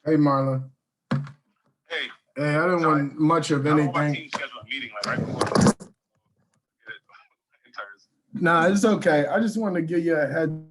Hey, Marlon. Hey. Hey, I didn't want much of anything. My team scheduled a meeting like right before. Nah, it's okay. I just wanted to give you a head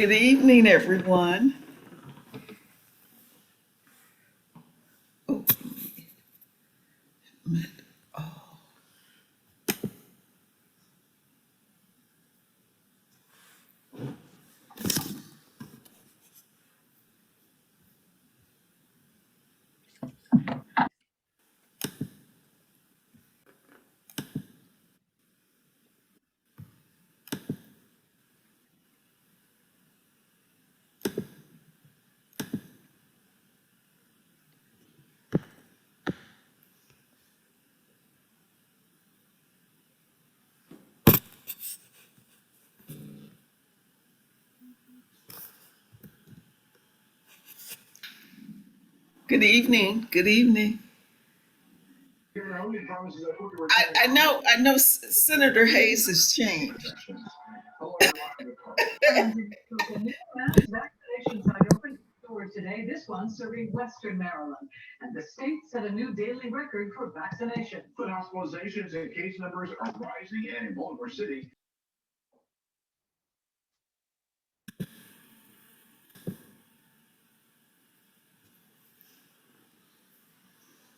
Good evening, everyone. Oh, oh, good evening. Good evening. I know Senator Hayes has changed. Vaccinations are open today. This one serving Western Maryland. And the state set a new daily record for vaccination. But hospitalizations and case numbers are rising, and in Baltimore City,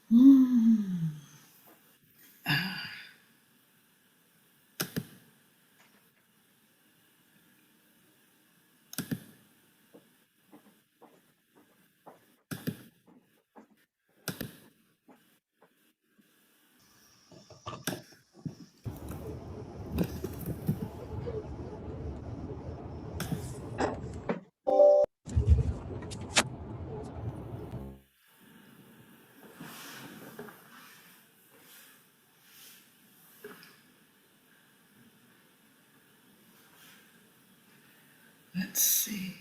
Hmm. Let's see.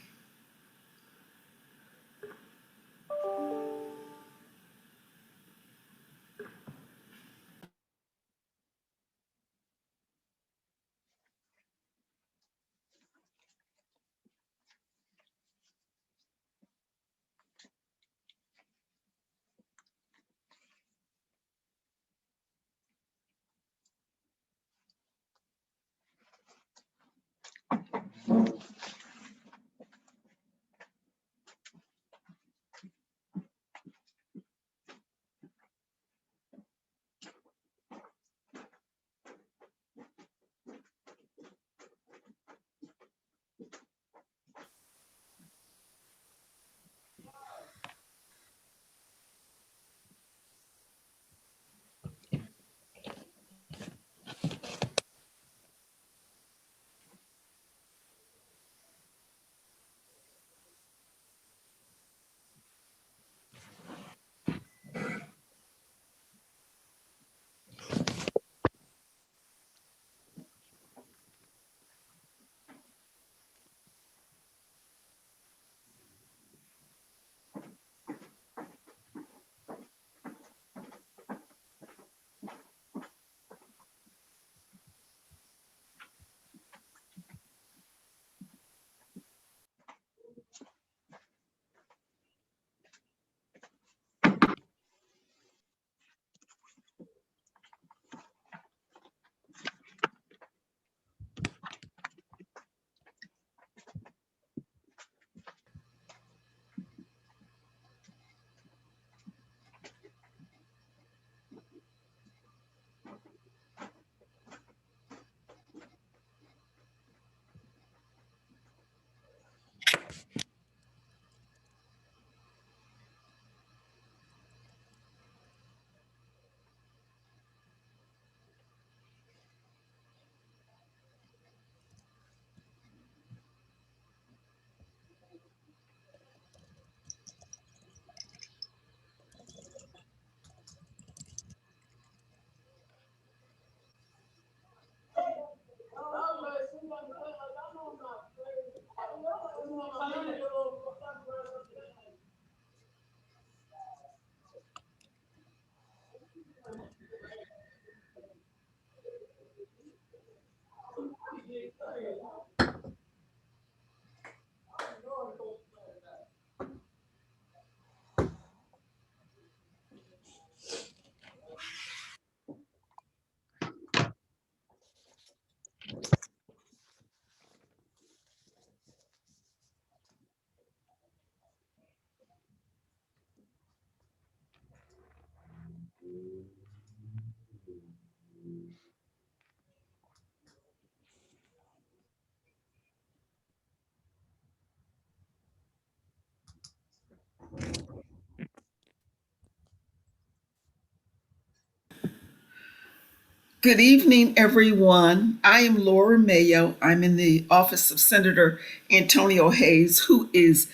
Good evening, everyone. I am Laura Mayo. I'm in the office of Senator Antonio Hayes, who is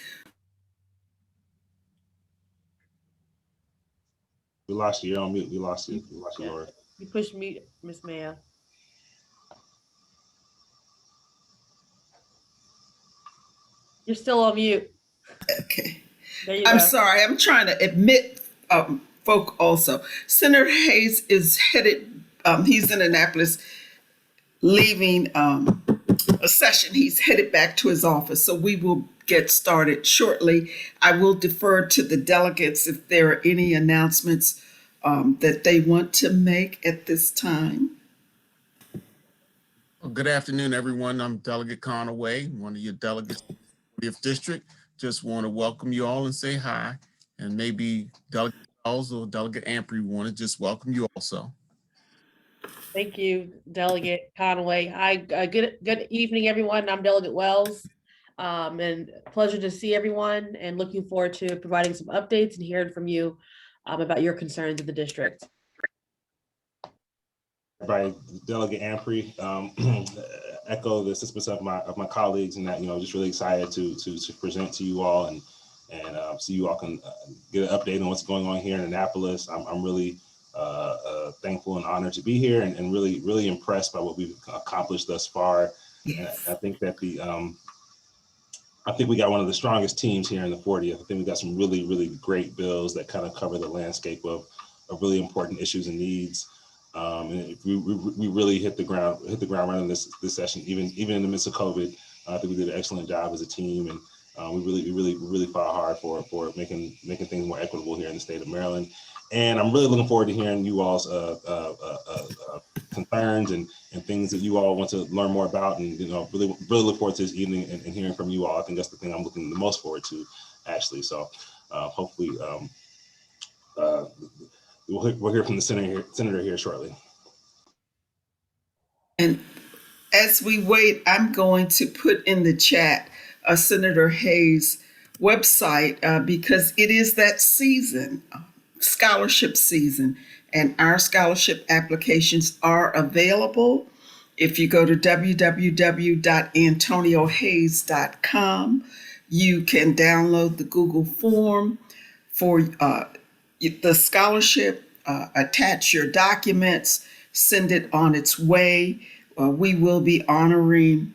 We lost you. You're on mute. We lost you. We lost you, Yeah. Laura. You pushed mute, Miss Maya. You're still on mute. okay. There you I'm go. sorry. I'm trying to admit folk also. Senator Hayes is headed. He's in Annapolis, leaving a session. He's headed back to his office, so we will get started shortly. I will defer to the delegates if there are any announcements that they want to make at this time. Well, good afternoon, everyone. I'm Delegate Conaway, one of your delegates in the 40th District. Just want to welcome you all and say hi. And maybe Delegate Wells or Delegate Ampry want to just welcome you also. Thank you, Delegate Conway. Hi, good evening, everyone. I'm Delegate Wells. And pleasure to see everyone and looking forward to providing some updates and hearing from you about your concerns in the district. By Delegate Ampry, echo the sentiments of my colleagues, and that just really excited to present to you all and so you all can get an update on what's going on here in Annapolis. I'm really thankful and honored to be here, and really impressed by what we've accomplished thus far. Yes. And I think that I think we got one of the strongest teams here in the 40th. I think we got some really great bills that kind of cover the landscape of really important issues and needs. And we really hit the ground running this session, even in the midst of COVID. I think we did an excellent job as a team, and we really fought hard for making things more equitable here in the state of Maryland. And I'm really looking forward to hearing you all's concerns and things that you all want to learn more about, and really look forward to this evening and hearing from you all. I think that's the thing I'm looking the most forward to, actually. So hopefully we'll hear from the senator here shortly. And as we wait, I'm going to put in the chat Senator Hayes' website because it is that season, scholarship season, and our scholarship applications are available. If you go to www.antoniohayes.com, you can download the Google form for the scholarship, attach your documents, send it on its way. We will be honoring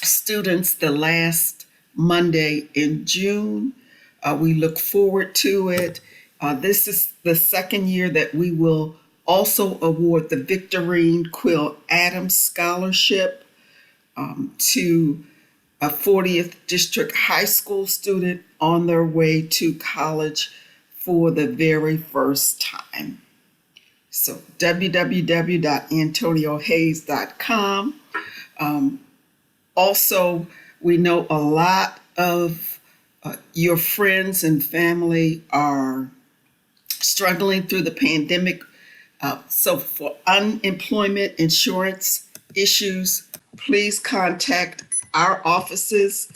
students the last Monday in June. We look forward to it. This is the second year that we will also award the Victorine Quill Adams Scholarship to a 40th District High School student on their way to college for the very first time. So www.antoniohayes.com. Also, we know a lot of your friends and family are struggling through the pandemic. So for unemployment insurance issues, please contact our offices.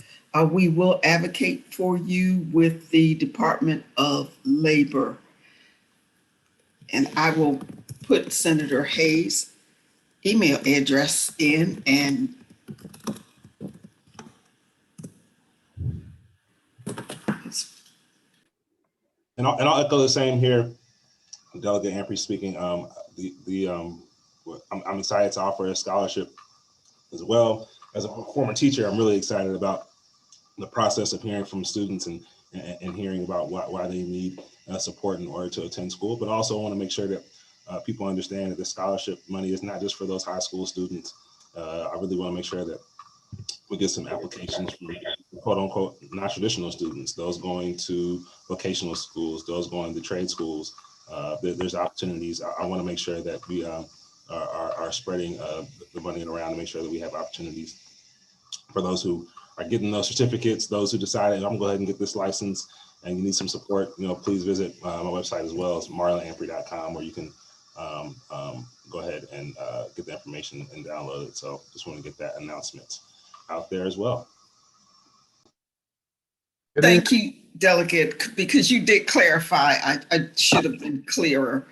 We will advocate for you with the Department of Labor. And I will put Senator Hayes' email address in, and I'll echo the same here. Delegate Ampry speaking. I'm excited to offer a scholarship as well. As a former teacher, I'm really excited about the process of hearing from students and hearing about why they need support in order to attend school. But also want to make sure that people understand that the scholarship money is not just for those high school students. I really want to make sure that we get some applications from quote unquote non-traditional students, those going to vocational schools, those going to trade schools. There's opportunities. I want to make sure that we are spreading the money around to make sure that we have opportunities for those who are getting those certificates, those who decided I'm gonna go ahead and get this license and you need some support. Please visit my website as well as marlanampry.com, where you can go ahead and get the information and download it. So just want to get that announcement out there as well. thank you, Delegate, because you did clarify. I should have been clearer.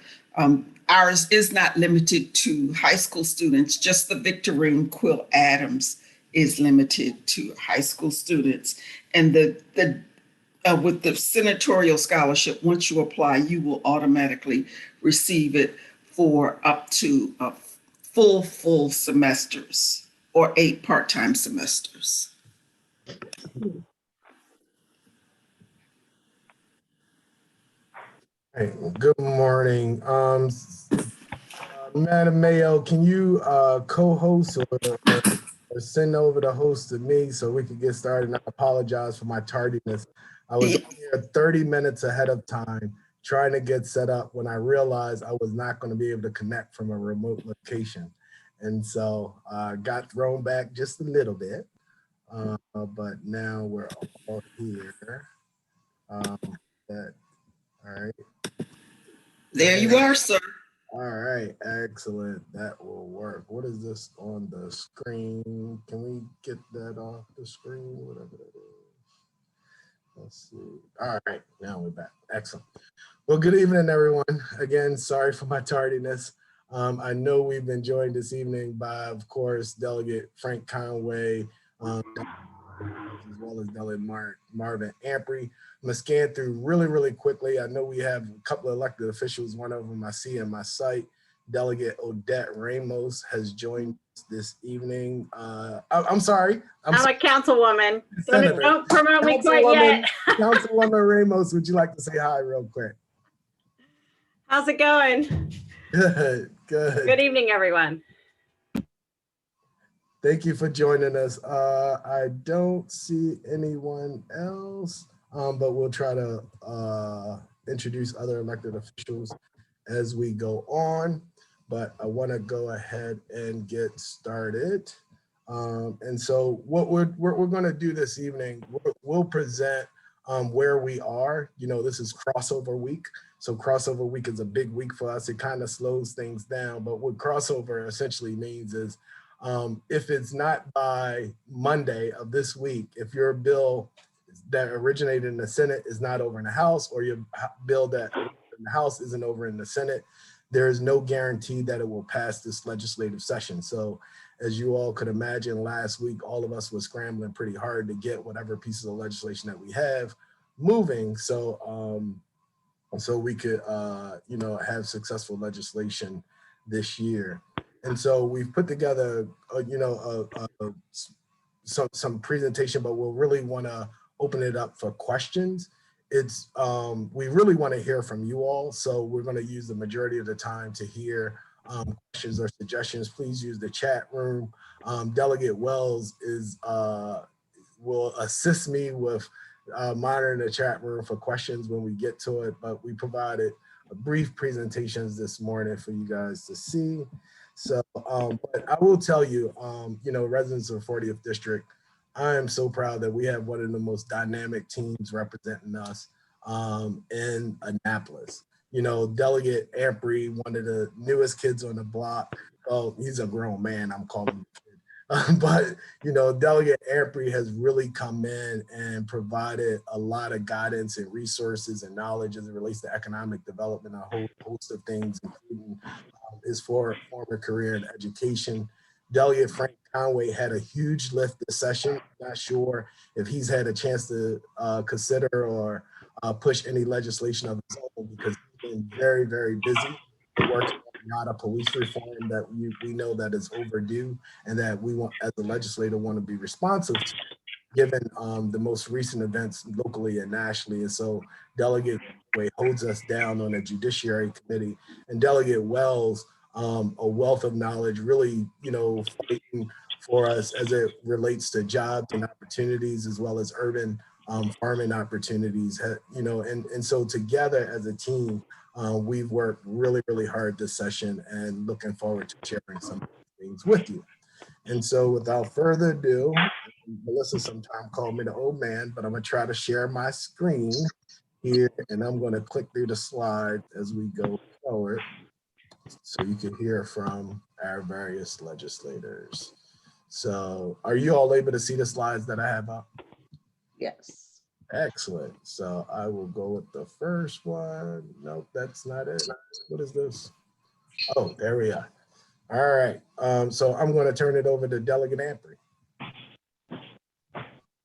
ours is not limited to high school students, just the Victorine Quill Adams is limited to high school students. And with the senatorial scholarship, once you apply, you will automatically receive it for up to full semesters or 8 part-time semesters. Hey, good morning. Madam Mayo, can you co-host or send over the host to me so we can get started? And I apologize for my tardiness. I was here 30 minutes ahead of time trying to get set up when I realized I was not going to be able to connect from a remote location. And so I got thrown back just a little bit, but now we're all here. All right. There you are, sir. All right, excellent. That will work. What is this on the screen? Can we get that off the screen? Whatever that is. Let's see. All right, now we're back. Excellent. Well, good evening, everyone. Again, sorry for my tardiness. I know we've been joined this evening by, of course, Delegate Frank Conway, as well as Delegate Marvin Ampry. I'm gonna scan through really quickly. I know we have a couple of elected officials. One of them I see in my site. Delegate Odette Ramos has joined us this evening. I'm sorry. I'm a councilwoman. Don't promote me quite yet. Councilwoman Ramos, would you like to say hi real quick? How's it going? Good. Good evening, everyone. Thank you for joining us. I don't see anyone else, but we'll try to introduce other elected officials as we go on. But I want to go ahead and get started. And so what we're going to do this evening, we'll present where we are. You know, this is crossover week. So crossover week is a big week for us. It kind of slows things down. But what crossover essentially means is if it's not by Monday of this week, if your bill that originated in the Senate is not over in the House, or your bill that in the House isn't over in the Senate, there is no guarantee that it will pass this legislative session. So as you all could imagine, last week, all of us were scrambling pretty hard to get whatever pieces of legislation that we have moving. So we could, have successful legislation this year. And so we've put together, some presentation, but we'll really want to open it up for questions. We really want to hear from you all. So we're going to use the majority of the time to hear questions or suggestions. Please use the chat room. Delegate Wells will assist me with monitoring the chat room for questions when we get to it, but we provided brief presentations this morning for you guys to see. So, but I will tell you, residents of 40th District, I am so proud that we have one of the most dynamic teams representing us in Annapolis. You know, Delegate Ampry, one of the newest kids on the block. Oh, he's a grown man, I'm calling him a kid. But, Delegate Ampry has really come in and provided a lot of guidance and resources and knowledge as it relates to economic development, a whole host of things, including his former career in education. Delegate Frank Conway had a huge lift this session. Not sure if he's had a chance to consider or push any legislation of his own, because he's been very, very busy working on a lot of police reform that we know that is overdue, and that we want, as a legislator, want to be responsive to, given the most recent events locally and nationally. And so Delegate Conway holds us down on the Judiciary Committee, and Delegate Wells, a wealth of knowledge, really, fighting for us as it relates to jobs and opportunities, as well as urban farming opportunities, and so together as a team, we've worked really, really hard this session, and looking forward to sharing some of these things with you. And so without further ado, Melissa sometimes called me the old man, but I'm gonna try to share my screen here, and I'm gonna click through the slides as we go forward, so you can hear from our various legislators. So are you all able to see the slides that I have up? Yes. Excellent. So I will go with the first one. Nope, that's not it. What is this? Oh, there we are. All right. So I'm going to turn it over to Delegate Ampry.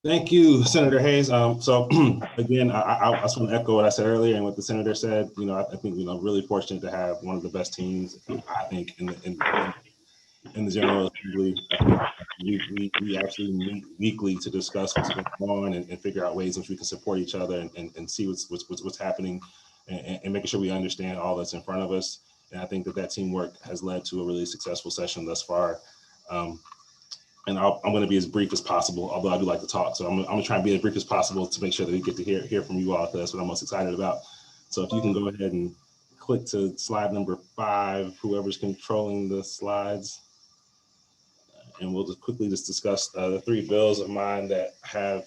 Thank you, Senator Hayes. So again, I just want to echo what I said earlier and what the senator said. You know, I think, you know, really fortunate to have one of the best teams, I think, in the General Assembly. I think we actually meet weekly to discuss what's going on and figure out ways in which we can support each other and see what's happening and making sure we understand all that's in front of us. And I think that teamwork has led to a really successful session thus far. And I'm going to be as brief as possible, although I do like to talk. So I'm going to try and be as brief as possible to make sure that we get to hear from you all, because that's what I'm most excited about. So if you can go ahead and click to slide number 5, whoever's controlling the slides. And we'll just quickly discuss the 3 bills of mine that have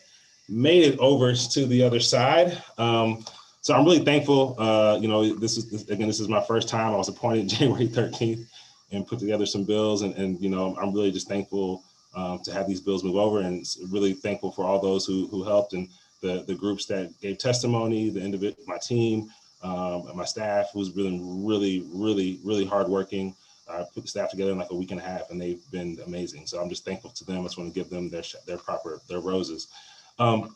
made it over to the other side. So I'm really thankful. You know, this is my first time. I was appointed January 13th and put together some bills. And you know, I'm really just thankful to have these bills move over, and really thankful for all those who helped, and the groups that gave testimony, my team, and my staff, who's been really hardworking. I put the staff together in like a week and a half, and they've been amazing. So I'm just thankful to them. I just want to give them their roses. I'll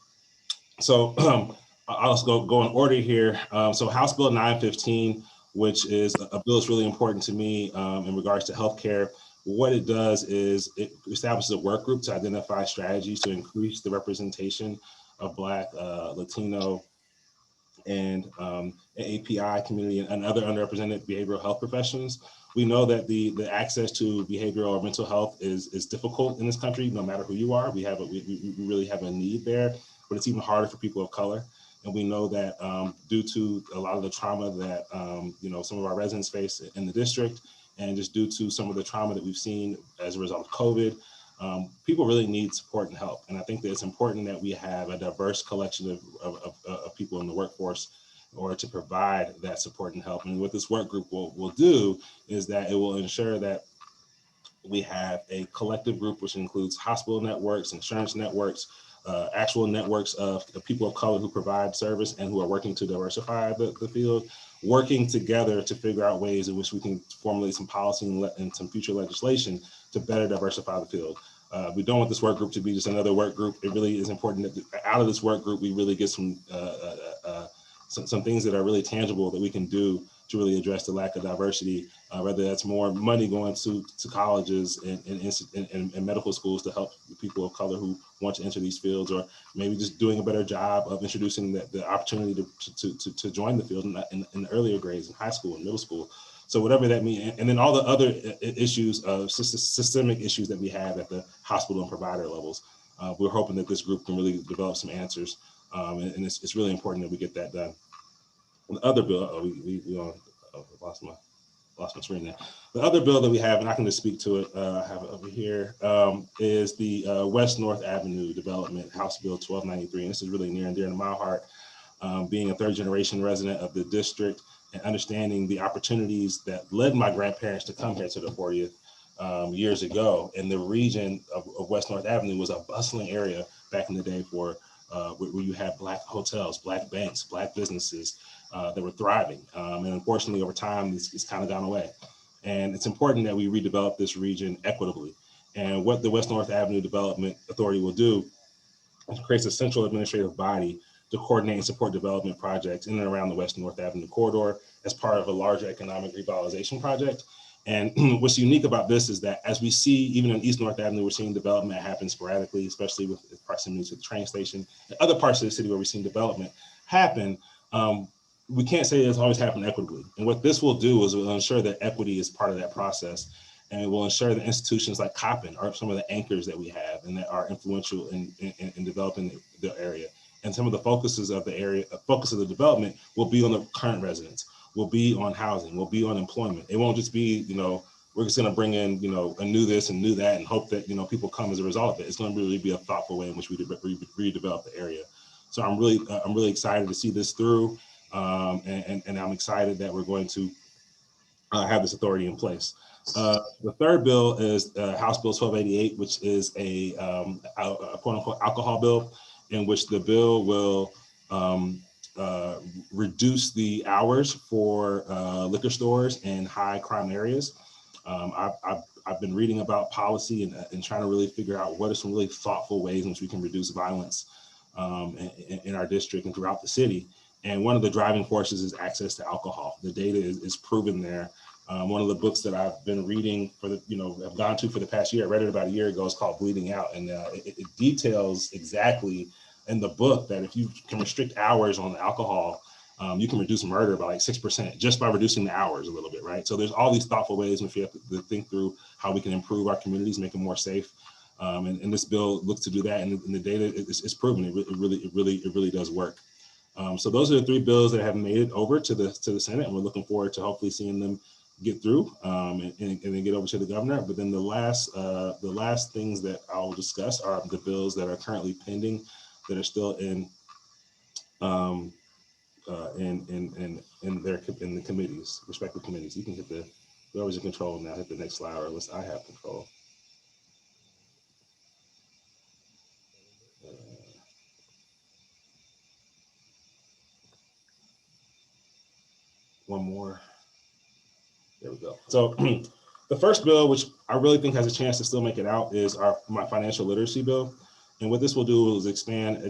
just go in order here. So House Bill 915, which is a bill that's really important to me in regards to healthcare. What it does is it establishes a work group to identify strategies to increase the representation of Black, Latino, and API community and other underrepresented behavioral health professions. We know that the access to behavioral or mental health is difficult in this country, no matter who you are. We really have a need there, but it's even harder for people of color. And we know that due to a lot of the trauma that you know, some of our residents face in the district, and just due to some of the trauma that we've seen as a result of COVID, people really need support and help. And I think that it's important that we have a diverse collection of people in the workforce in order to provide that support and help. And what this work group will do is that it will ensure that we have a collective group, which includes hospital networks, insurance networks, actual networks of people of color who provide service and who are working to diversify the field, working together to figure out ways in which we can formulate some policy and some future legislation to better diversify the field. We don't want this work group to be just another work group. It really is important that out of this work group, we really get some things that are really tangible that we can do to really address the lack of diversity, whether that's more money going to colleges and medical schools to help people of color who want to enter these fields, or maybe just doing a better job of introducing the opportunity to join the field in the earlier grades in high school and middle school. So whatever that means, and then all the other issues of systemic issues that we have at the hospital and provider levels. We're hoping that this group can really develop some answers, and it's really important that we get that done. The other bill, lost my screen there. The other bill that we have, and I can just speak to it, I have it over here, is the West North Avenue Development, House Bill 1293. And this is really near and dear to my heart, being a 3rd generation resident of the district and understanding the opportunities that led my grandparents to come here to the 40th years ago. And the region of West North Avenue was a bustling area back in the day for where you had Black hotels, Black banks, Black businesses that were thriving. And unfortunately, over time, it's kind of gone away. And it's important that we redevelop this region equitably. And what the West North Avenue Development Authority will do is create a central administrative body to coordinate and support development projects in and around the West North Avenue corridor as part of a larger economic revitalization project. And what's unique about this is that as we see, even in East North Avenue, we're seeing development happen sporadically, especially with proximity to the train station. And other parts of the city where we're seeing development happen, we can't say it's always happened equitably. And what this will do is it will ensure that equity is part of that process. And it will ensure that institutions like Coppin are some of the anchors that we have and that are influential in developing the area. And some of the focuses of the area, focus of the development will be on the current residents, will be on housing, will be on employment. It won't just be, you know, we're just going to bring in, you know, a new this and new that and hope that, you know, people come as a result of it. It's going to really be a thoughtful way in which we redevelop the area. So I'm really excited to see this through. And I'm excited that we're going to have this authority in place. The third bill is House Bill 1288, which is a quote unquote alcohol bill, in which the bill will reduce the hours for liquor stores in high crime areas. I've been reading about policy and trying to really figure out what are some really thoughtful ways in which we can reduce violence in our district and throughout the city. And one of the driving forces is access to alcohol. The data is proven there. One of the books that I've been reading I've gone to for the past year, I read it about a year ago, it's called Bleeding Out. And it details exactly in the book that if you can restrict hours on alcohol, you can reduce murder by like 6% just by reducing the hours a little bit, right? So there's all these thoughtful ways in which we have to think through how we can improve our communities, make them more safe. And this bill looks to do that. And the data is proven. It really does work. So those are the three bills that have made it over to the Senate, and we're looking forward to hopefully seeing them get through and then get over to the governor. But then the last things that I will discuss are the bills that are currently pending, that are still in the committees, respective committees. You can hit whoever's in control now, hit the next slide, or at least I have control. One more. There we go. So the first bill, which I really think has a chance to still make it out, is my financial literacy bill. And what this will do is expand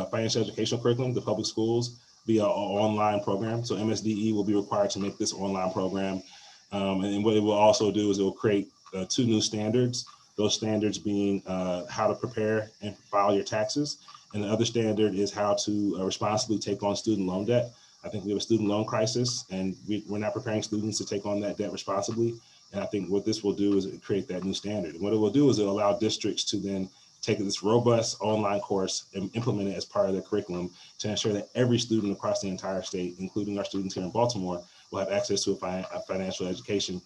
financial educational curriculum to public schools via an online program. So MSDE will be required to make this online program. And what it will also do is it will create 2 new standards. Those standards being how to prepare and file your taxes. And the other standard is how to responsibly take on student loan debt. I think we have a student loan crisis, and we're not preparing students to take on that debt responsibly. And I think what this will do is create that new standard. And what it will do is it'll allow districts to then take this robust online course and implement it as part of their curriculum to ensure that every student across the entire state, including our students here in Baltimore, will have access to a financial education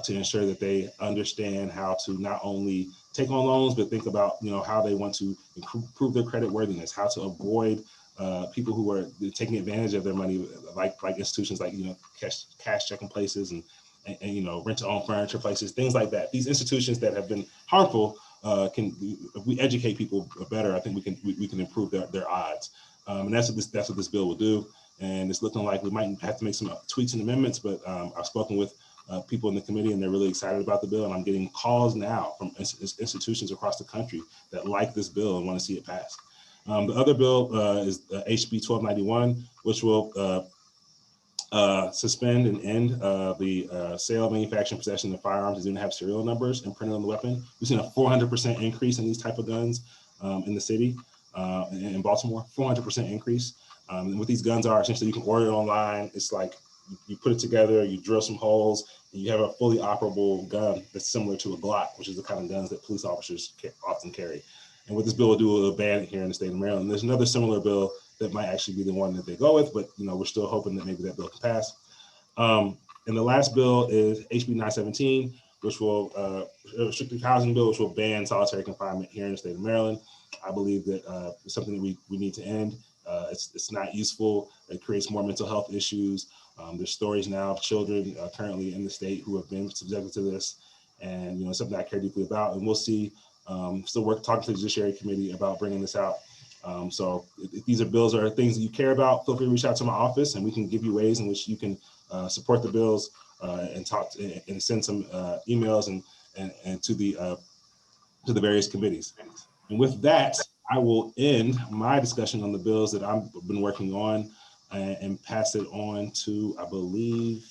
to ensure that they understand how to not only take on loans, but think about how they want to improve their credit worthiness, how to avoid people who are taking advantage of their money, like institutions like cash checking places and rent to own furniture places, things like that. These institutions that have been harmful if we educate people better, I think we can improve their odds. And that's what this bill will do. And it's looking like we might have to make some tweaks and amendments, but I've spoken with people in the committee, and they're really excited about the bill. And I'm getting calls now from institutions across the country that like this bill and want to see it passed. The other bill is HB 1291, which will suspend and end the sale, manufacturing, possession of firearms that didn't have serial numbers imprinted on the weapon. We've seen a 400% increase in these type of guns in the city, in Baltimore, 400% increase. And what these guns are, essentially you can order it online. It's like you put it together, you drill some holes, and you have a fully operable gun that's similar to a Glock, which is the kind of guns that police officers often carry. And what this bill will do, will ban it here in the state of Maryland. There's another similar bill that might actually be the one that they go with, but we're still hoping that maybe that bill can pass. And the last bill is HB 917, which will restrictive housing bill, which will ban solitary confinement here in the state of Maryland. I believe that it's something that we need to end. It's not useful. It creates more mental health issues. There's stories now of children currently in the state who have been subjected to this, and it's something I care deeply about. And we'll see. Still talking to the Judiciary Committee about bringing this out. So if these bills are things that you care about, feel free to reach out to my office, and we can give you ways in which you can support the bills and talk and send some emails and to the various committees. And with that, I will end my discussion on the bills that I've been working on and pass it on to, I believe,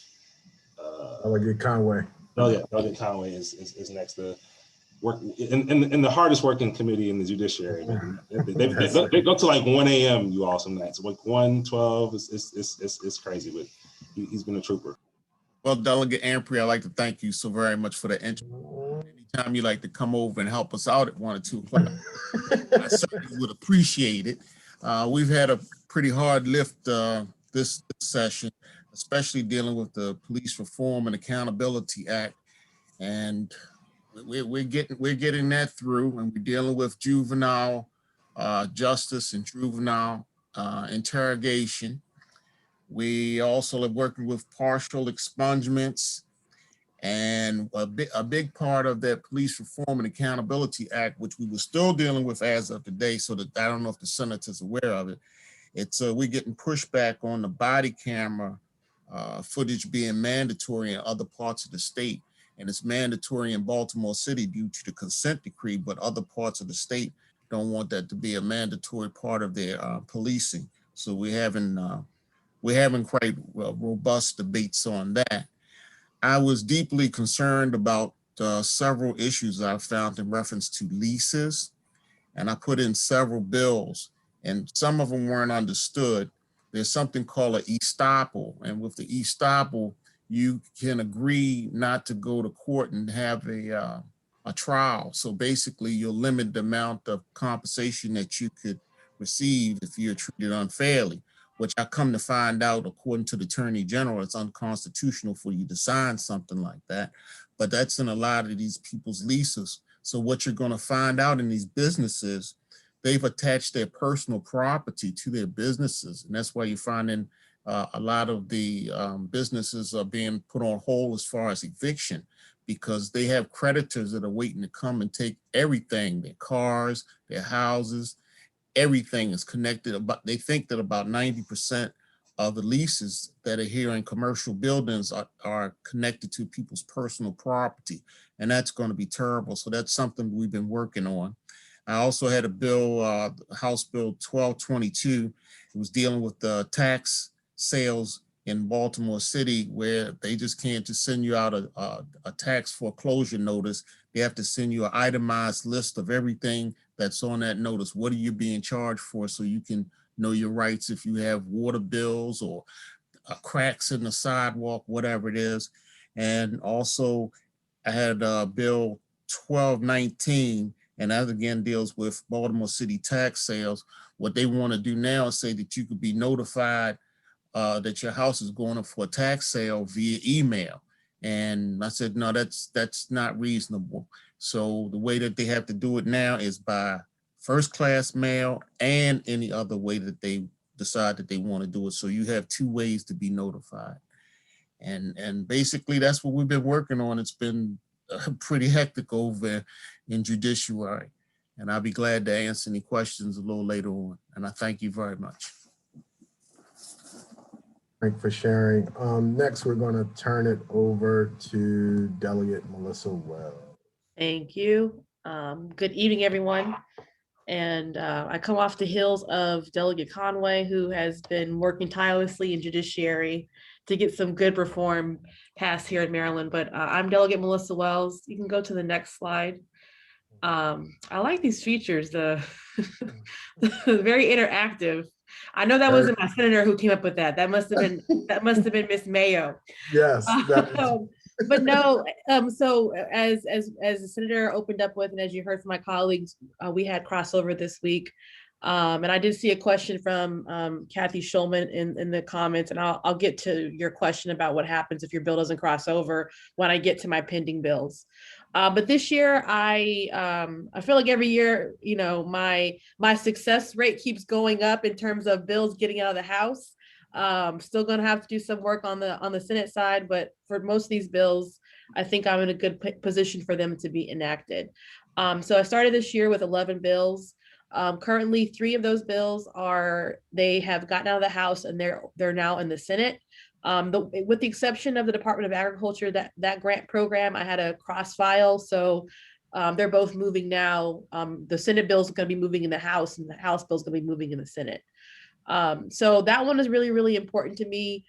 Delegate Conway. Delegate Conway is next to work in the hardest working committee in the judiciary. They go to like 1 a.m. you all some nights, like 1:12. It's crazy, but he's been a trooper. Well, Delegate Ampry, I'd like to thank you so very much for the intro. Anytime you like to come over and help us out at 1 or 2 o'clock, I certainly would appreciate it. We've had a pretty hard lift this session, especially dealing with the Police Reform and Accountability Act, and we're getting that through, and we're dealing with juvenile justice and juvenile interrogation. We also are working with partial expungements, and a big part of that Police Reform and Accountability Act, which we were still dealing with as of today, so that I don't know if the Senator's aware of it, It's we're getting pushback on the body camera footage being mandatory in other parts of the state. And it's mandatory in Baltimore City due to the consent decree, but other parts of the state don't want that to be a mandatory part of their policing. So we're having quite robust debates on that. I was deeply concerned about several issues I found in reference to leases, and I put in several bills, and some of them weren't understood. There's something called an estoppel, and with the estoppel, you can agree not to go to court and have a trial. So basically, you'll limit the amount of compensation that you could receive if you're treated unfairly, which I come to find out, according to the Attorney General, it's unconstitutional for you to sign something like that. But that's in a lot of these people's leases. So what you're going to find out in these businesses, they've attached their personal property to their businesses. And that's why you're finding a lot of the businesses are being put on hold as far as eviction, because they have creditors that are waiting to come and take everything, their cars, their houses, everything is connected. They think that about 90% of the leases that are here in commercial buildings are connected to people's personal property. And that's going to be terrible. So that's something we've been working on. I also had a bill, House Bill 1222. It was dealing with the tax sales in Baltimore City, where they just can't just send you out a tax foreclosure notice. They have to send you an itemized list of everything that's on that notice. What are you being charged for, so you can know your rights if you have water bills or cracks in the sidewalk, whatever it is. And also I had Bill 1219, and that again deals with Baltimore City tax sales. What they want to do now is say that you could be notified that your house is going up for a tax sale via email. And I said, no, that's not reasonable. So the way that they have to do it now is by first class mail and any other way that they decide that they want to do it. So you have two ways to be notified. And basically that's what we've been working on. It's been pretty hectic over in judiciary. And I'll be glad to answer any questions a little later on. And I thank you very much. Thank you for sharing. Next, we're going to turn it over to Delegate Melissa Wells. Thank you. Good evening, everyone. And I come off the heels of Delegate Conway, who has been working tirelessly in judiciary to get some good reform passed here in Maryland. But I'm Delegate Melissa Wells. You can go to the next slide. I like these features, the very interactive. I know that wasn't my senator who came up with that. That must have been Miss Mayo. Yes. But no, so as the senator opened up with, and as you heard from my colleagues, we had crossover this week. And I did see a question from Kathy Schulman in the comments, and I'll get to your question about what happens if your bill doesn't cross over when I get to my pending bills. But this year, I feel like every year, you know, my success rate keeps going up in terms of bills getting out of the House. Still going to have to do some work on the Senate side, but for most of these bills, I think I'm in a good position for them to be enacted. So I started this year with 11 bills. Currently, 3 of those bills they have gotten out of the House and they're now in the Senate. With the exception of the Department of Agriculture, that grant program, I had a cross file. So they're both moving now. The Senate bill is going to be moving in the House, and the House bill is going to be moving in the Senate. So that one is really, really important to me.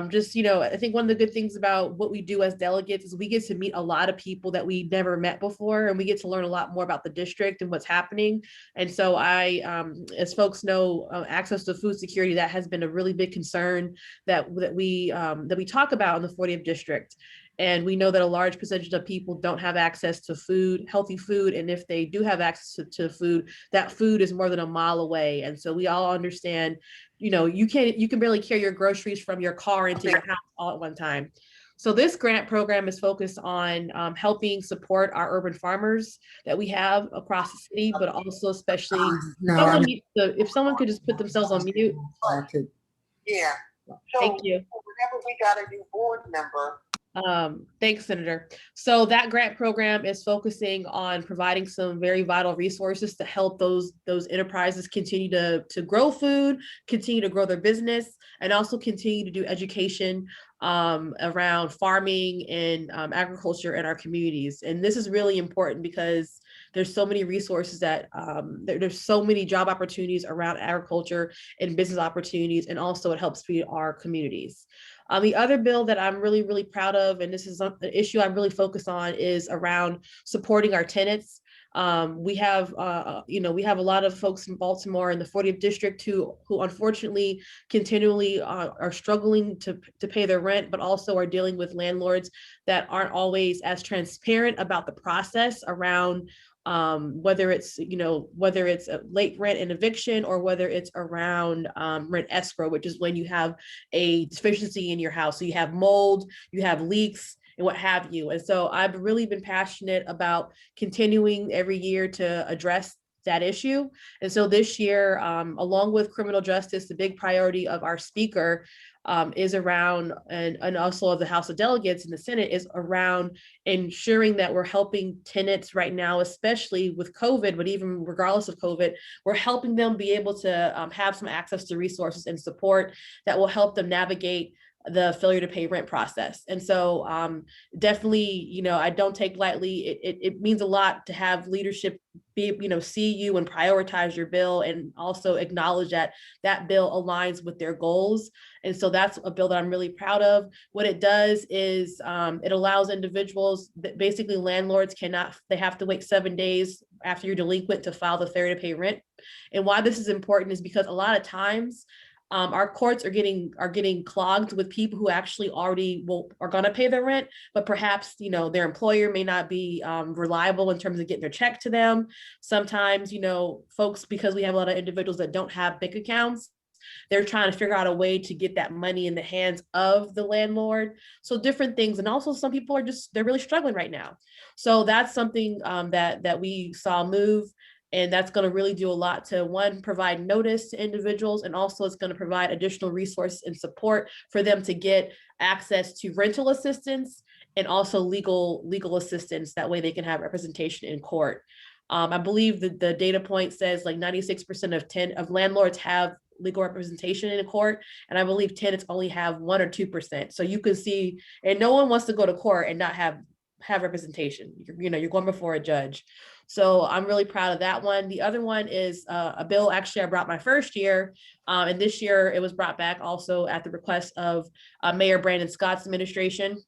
Just, you know, I think one of the good things about what we do as delegates is we get to meet a lot of people that we never met before, and we get to learn a lot more about the district and what's happening. And so as folks know, access to food security, that has been a really big concern that we talk about in the 40th district. And we know that a large percentage of people don't have access to food, healthy food. And if they do have access to food, that food is more than a mile away. And so we all understand, you know, you can barely carry your groceries from your car into your house all at one time. So this grant program is focused on helping support our urban farmers that we have across the city, but also especially if someone could just put themselves on mute. Yeah. So thank you. whenever we got a new board member, Thanks, Senator. So that grant program is focusing on providing some very vital resources to help those enterprises continue to grow food, continue to grow their business, and also continue to do education around farming and agriculture in our communities. And this is really important because there's so many resources that there's so many job opportunities around agriculture and business opportunities, and also it helps feed our communities. The other bill that I'm really, really proud of, and this is an issue I'm really focused on, is around supporting our tenants. We have a lot of folks in Baltimore in the 40th district who unfortunately continually are struggling to pay their rent, but also are dealing with landlords that aren't always as transparent about the process around whether it's a late rent and eviction, or whether it's around rent escrow, which is when you have a deficiency in your house. So you have mold, you have leaks, and what have you. And so I've really been passionate about continuing every year to address that issue. And so this year, along with criminal justice, the big priority of our speaker is around, and also of the House of Delegates and the Senate, is around ensuring that we're helping tenants right now, especially with COVID, but even regardless of COVID, we're helping them be able to have some access to resources and support that will help them navigate the failure to pay rent process. And so definitely, I don't take lightly. It means a lot to have leadership see you and prioritize your bill, and also acknowledge that that bill aligns with their goals. And so that's a bill that I'm really proud of. What it does is it allows individuals, basically landlords they have to wait 7 days after you're delinquent to file the failure to pay rent. And why this is important is because a lot of times our courts are getting clogged with people who actually already are going to pay their rent, but perhaps their employer may not be reliable in terms of getting their check to them. Sometimes folks, because we have a lot of individuals that don't have bank accounts, they're trying to figure out a way to get that money in the hands of the landlord. So different things. And also some people they're really struggling right now. So that's something that we saw move. And that's going to really do a lot to, one, provide notice to individuals, and also it's going to provide additional resources and support for them to get access to rental assistance and also legal assistance. That way they can have representation in court. I believe that the data point says like 96% of landlords have legal representation in a court, and I believe tenants only have 1 or 2%. So you can see, and no one wants to go to court and not have representation. You're going before a judge. So I'm really proud of that one. The other one is a bill actually I brought my first year, and this year it was brought back also at the request of Mayor Brandon Scott's administration.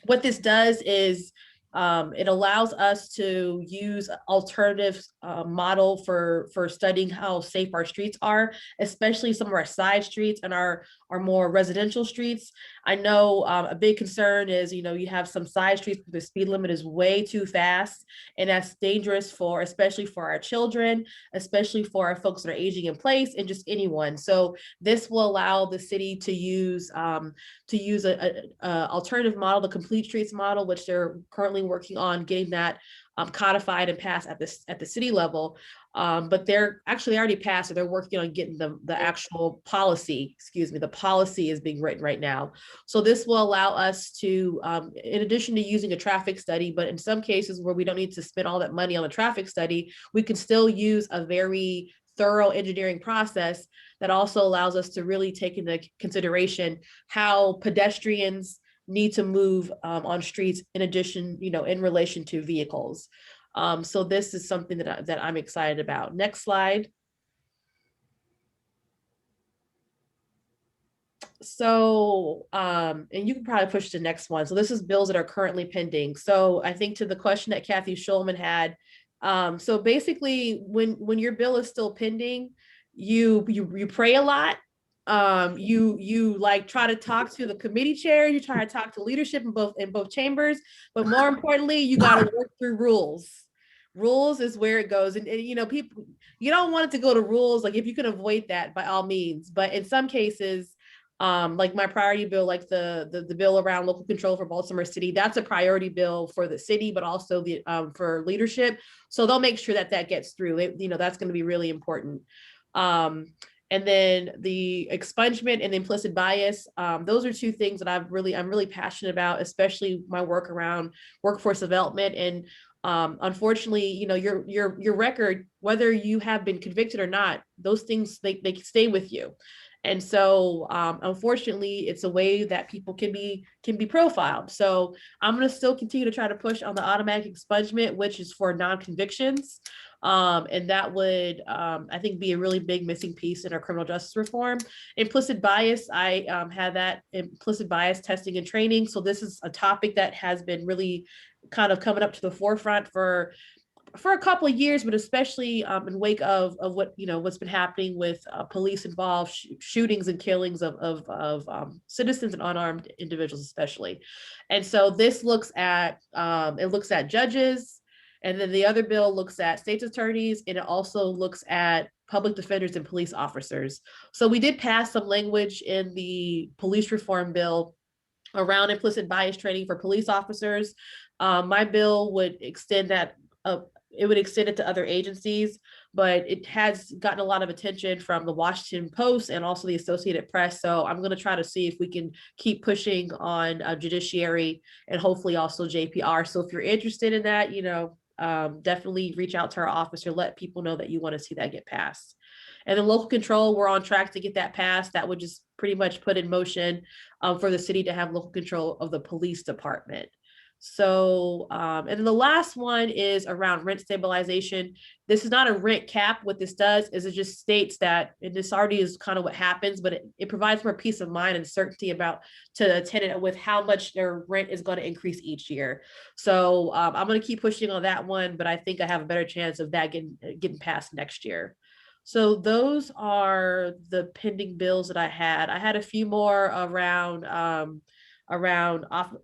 What this does is it allows us to use alternative model for studying how safe our streets are, especially some of our side streets and our more residential streets. I know a big concern is, you have some side streets where the speed limit is way too fast, and that's dangerous especially for our children, especially for our folks that are aging in place, and just anyone. So this will allow the city to use a alternative model, the complete streets model, which they're currently working on getting that codified and passed at the city level. But they're actually already passed, so they're working on getting the actual policy. The policy is being written right now. So this will allow us to, in addition to using a traffic study, but in some cases where we don't need to spend all that money on a traffic study, we can still use a very thorough engineering process that also allows us to really take into consideration how pedestrians need to move on streets, in addition, in relation to vehicles. So this is something that I'm excited about. Next slide. So, and you can probably push to the next one. So this is bills that are currently pending. So I think to the question that Kathy Schulman had, so basically when your bill is still pending, you pray a lot. You like try to talk to the committee chair, you try to talk to leadership in both chambers, but more importantly, you got to work through rules. Rules is where it goes. And people, you don't want it to go to rules. Like if you can avoid that, by all means, but in some cases, like my priority bill, like the bill around local control for Baltimore City, that's a priority bill for the city, but also for leadership. So they'll make sure that gets through. That's going to be really important. And then the expungement and the implicit bias, those are two things that I'm really passionate about, especially my work around workforce development. And unfortunately, you know, your record, whether you have been convicted or not, those things, they stay with you. And so unfortunately, it's a way that people can be profiled. So I'm going to still continue to try to push on the automatic expungement, which is for non-convictions. And that would, I think, be a really big missing piece in our criminal justice reform. Implicit bias, I had that implicit bias testing and training. So this is a topic that has been really kind of coming up to the forefront for a couple of years, but especially in wake of what, you know, what's been happening with police involved shootings and killings of citizens and unarmed individuals, especially. And so this looks at, it looks at judges, and then the other bill looks at state's attorneys, and it also looks at public defenders and police officers. So we did pass some language in the police reform bill around implicit bias training for police officers. My bill would extend that, it would extend it to other agencies, but it has gotten a lot of attention from the Washington Post and also the Associated Press. So I'm going to try to see if we can keep pushing on judiciary and hopefully also JPR. So if you're interested in that, you know, definitely reach out to our office or let people know that you want to see that get passed. And then local control, we're on track to get that passed. That would just pretty much put in motion for the city to have local control of the police department. So, and then the last one is around rent stabilization. This is not a rent cap. What this does is it just states that, and this already is kind of what happens, but it provides more peace of mind and certainty about to a tenant with how much their rent is going to increase each year. So I'm going to keep pushing on that one, but I think I have a better chance of that getting passed next year. So those are the pending bills that I had. I had a few more around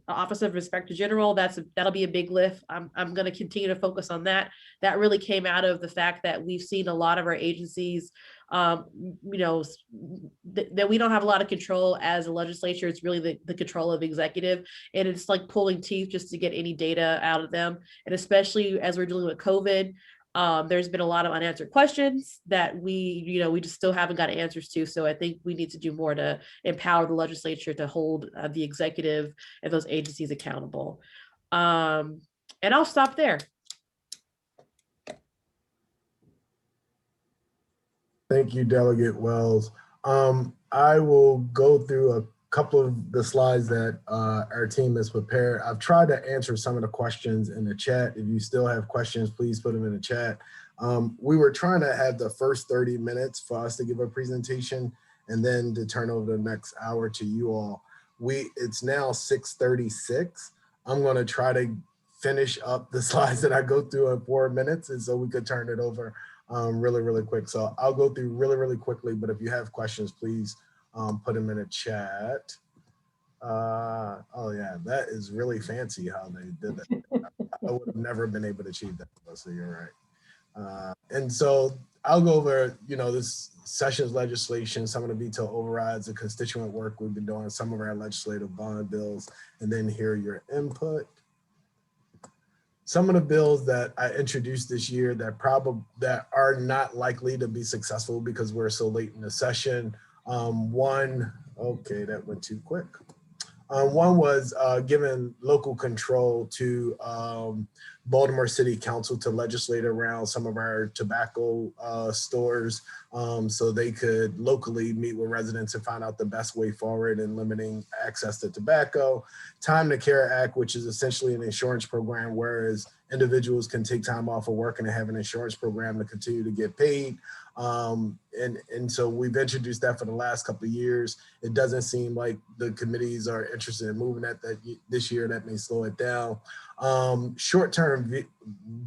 Office of Inspector General. That'll be a big lift. I'm going to continue to focus on that. That really came out of the fact that we've seen a lot of our agencies, you know, that we don't have a lot of control as a legislature. It's really the control of executive, and it's like pulling teeth just to get any data out of them. And especially as we're dealing with COVID, there's been a lot of unanswered questions that we just still haven't got answers to. So I think we need to do more to empower the legislature to hold the executive and those agencies accountable. And I'll stop there. Thank you, Delegate Wells. I will go through a couple of the slides that our team has prepared. I've tried to answer some of the questions in the chat. If you still have questions, please put them in the chat. We were trying to have the first 30 minutes for us to give a presentation and then to turn over the next hour to you all. It's now 6:36. I'm going to try to finish up the slides that I go through in 4 minutes, and so we could turn it over really quick. So I'll go through really quickly, but if you have questions, please put them in a chat. Oh yeah, that is really fancy how they did that. I would have never been able to achieve that, so you're right. And so I'll go over, this session's legislation, some of the veto overrides, the constituent work we've been doing, some of our legislative bond bills, and then hear your input. Some of the bills that I introduced this year that are not likely to be successful because we're so late in the session. Okay, that went too quick. One was giving local control to Baltimore City Council to legislate around some of our tobacco stores so they could locally meet with residents and find out the best way forward in limiting access to tobacco. Time to Care Act, which is essentially an insurance program, whereas individuals can take time off of work and have an insurance program to continue to get paid. And so we've introduced that for the last couple of years. It doesn't seem like the committees are interested in moving that this year. That may slow it down. Short-term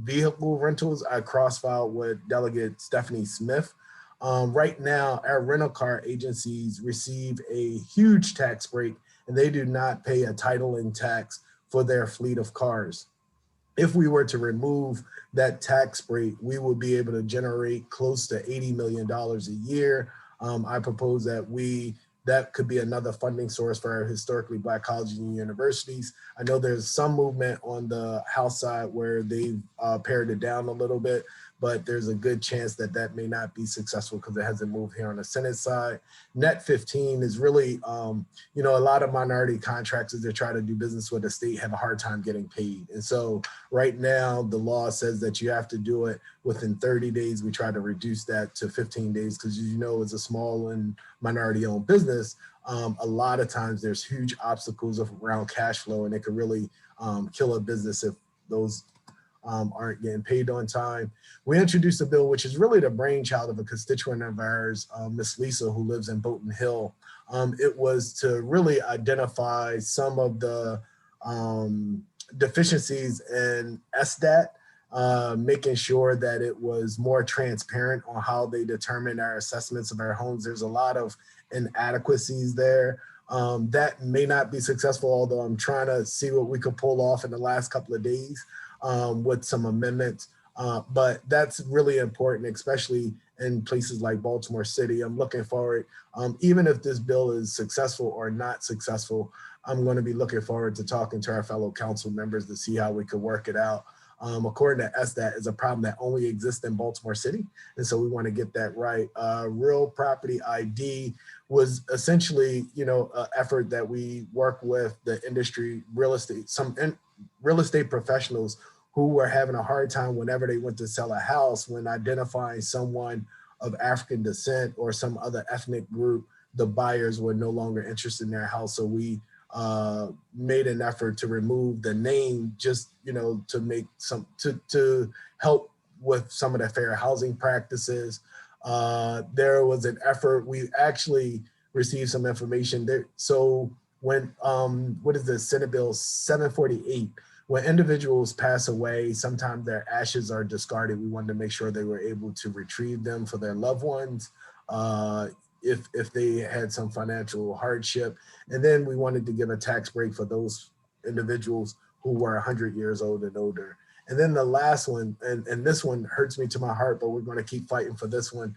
vehicle rentals, I cross-filed with Delegate Stephanie Smith. Right now, our rental car agencies receive a huge tax break, and they do not pay a titling tax for their fleet of cars. If we were to remove that tax break, we would be able to generate close to $80 million a year. I propose that we that could be another funding source for our historically Black colleges and universities. I know there's some movement on the House side where they've pared it down a little bit, but there's a good chance that that may not be successful because it hasn't moved here on the Senate side. Net 15 is really, you know, a lot of minority contractors that try to do business with the state have a hard time getting paid. And so right now the law says that you have to do it within 30 days. We try to reduce that to 15 days because, you know, as a small and minority owned business, a lot of times there's huge obstacles around cash flow, and it could really kill a business if those aren't getting paid on time. We introduced a bill, which is really the brainchild of a constituent of ours, Miss Lisa, who lives in Bolton Hill. It was to really identify some of the deficiencies in SDAT, making sure that it was more transparent on how they determine our assessments of our homes. There's a lot of inadequacies there. That may not be successful, although I'm trying to see what we could pull off in the last couple of days with some amendments. But that's really important, especially in places like Baltimore City. I'm looking forward, even if this bill is successful or not successful, I'm going to be looking forward to talking to our fellow council members to see how we could work it out. According to SDAT, is a problem that only exists in Baltimore City. And so we want to get that right. Real property ID was essentially, you know, an effort that we work with the industry, real estate professionals who were having a hard time whenever they went to sell a house when identifying someone of African descent or some other ethnic group. The buyers were no longer interested in their house. So we made an effort to remove the name, just, you know, to make some, to help with some of the fair housing practices. There was an effort, we actually received some information there. So when, what is this, Senate Bill 748, when individuals pass away, sometimes their ashes are discarded. We wanted to make sure they were able to retrieve them for their loved ones if they had some financial hardship. And then we wanted to give a tax break for those individuals who were 100 years old and older. And then the last one, and this one hurts me to my heart, but we're going to keep fighting for this one.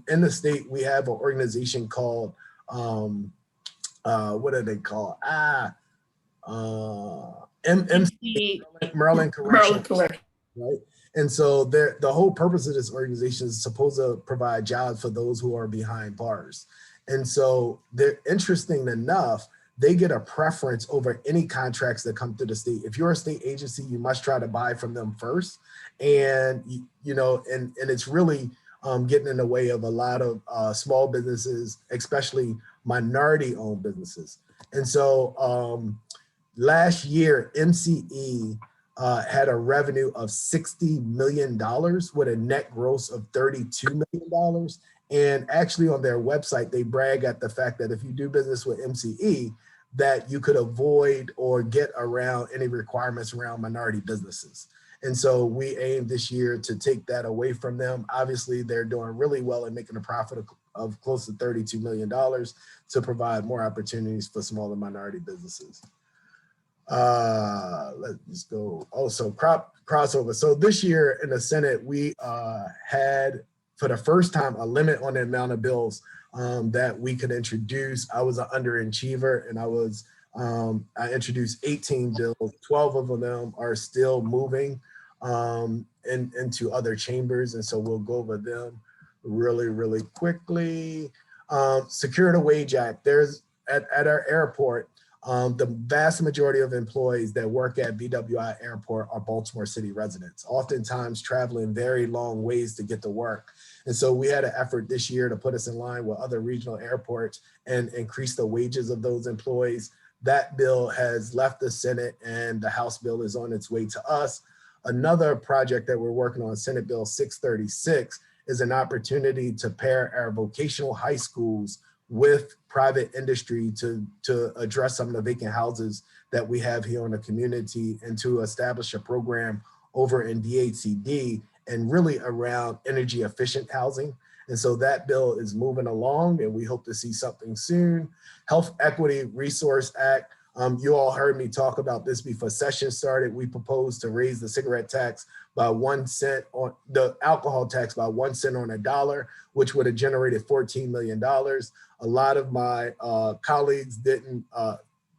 In the state, we have an organization called, what are they called? Maryland Corrections, right? And so the whole purpose of this organization is supposed to provide jobs for those who are behind bars. And so they're, interesting enough, they get a preference over any contracts that come to the state. If you're a state agency, you must try to buy from them first. And, you know, and it's really getting in the way of a lot of small businesses, especially minority owned businesses. And so last year, MCE had a revenue of $60 million with a net gross of $32 million. And actually on their website, they brag at the fact that if you do business with MCE, that you could avoid or get around any requirements around minority businesses. And so we aim this year to take that away from them. Obviously, they're doing really well and making a profit of close to $32 million to provide more opportunities for small and minority businesses. Let's go. Also, crossover. So this year in the Senate, we had, for the first time, a limit on the amount of bills that we could introduce. I was an underachiever, and I introduced 18 bills. 12 of them are still moving into other chambers, and so we'll go over them really quickly. Secure the Wage Act. There's at our airport, the vast majority of employees that work at BWI Airport are Baltimore City residents, oftentimes traveling very long ways to get to work. And so we had an effort this year to put us in line with other regional airports and increase the wages of those employees. That bill has left the Senate, and the House bill is on its way to us. Another project that we're working on, Senate Bill 636, is an opportunity to pair our vocational high schools with private industry to address some of the vacant houses that we have here in the community, and to establish a program over in DHCD and really around energy efficient housing. And so that bill is moving along, and we hope to see something soon. Health Equity Resource Act. You all heard me talk about this before session started. We proposed to raise the cigarette tax by 1 cent on the alcohol tax by 1 cent on a dollar, which would have generated $14 million. A lot of my colleagues didn't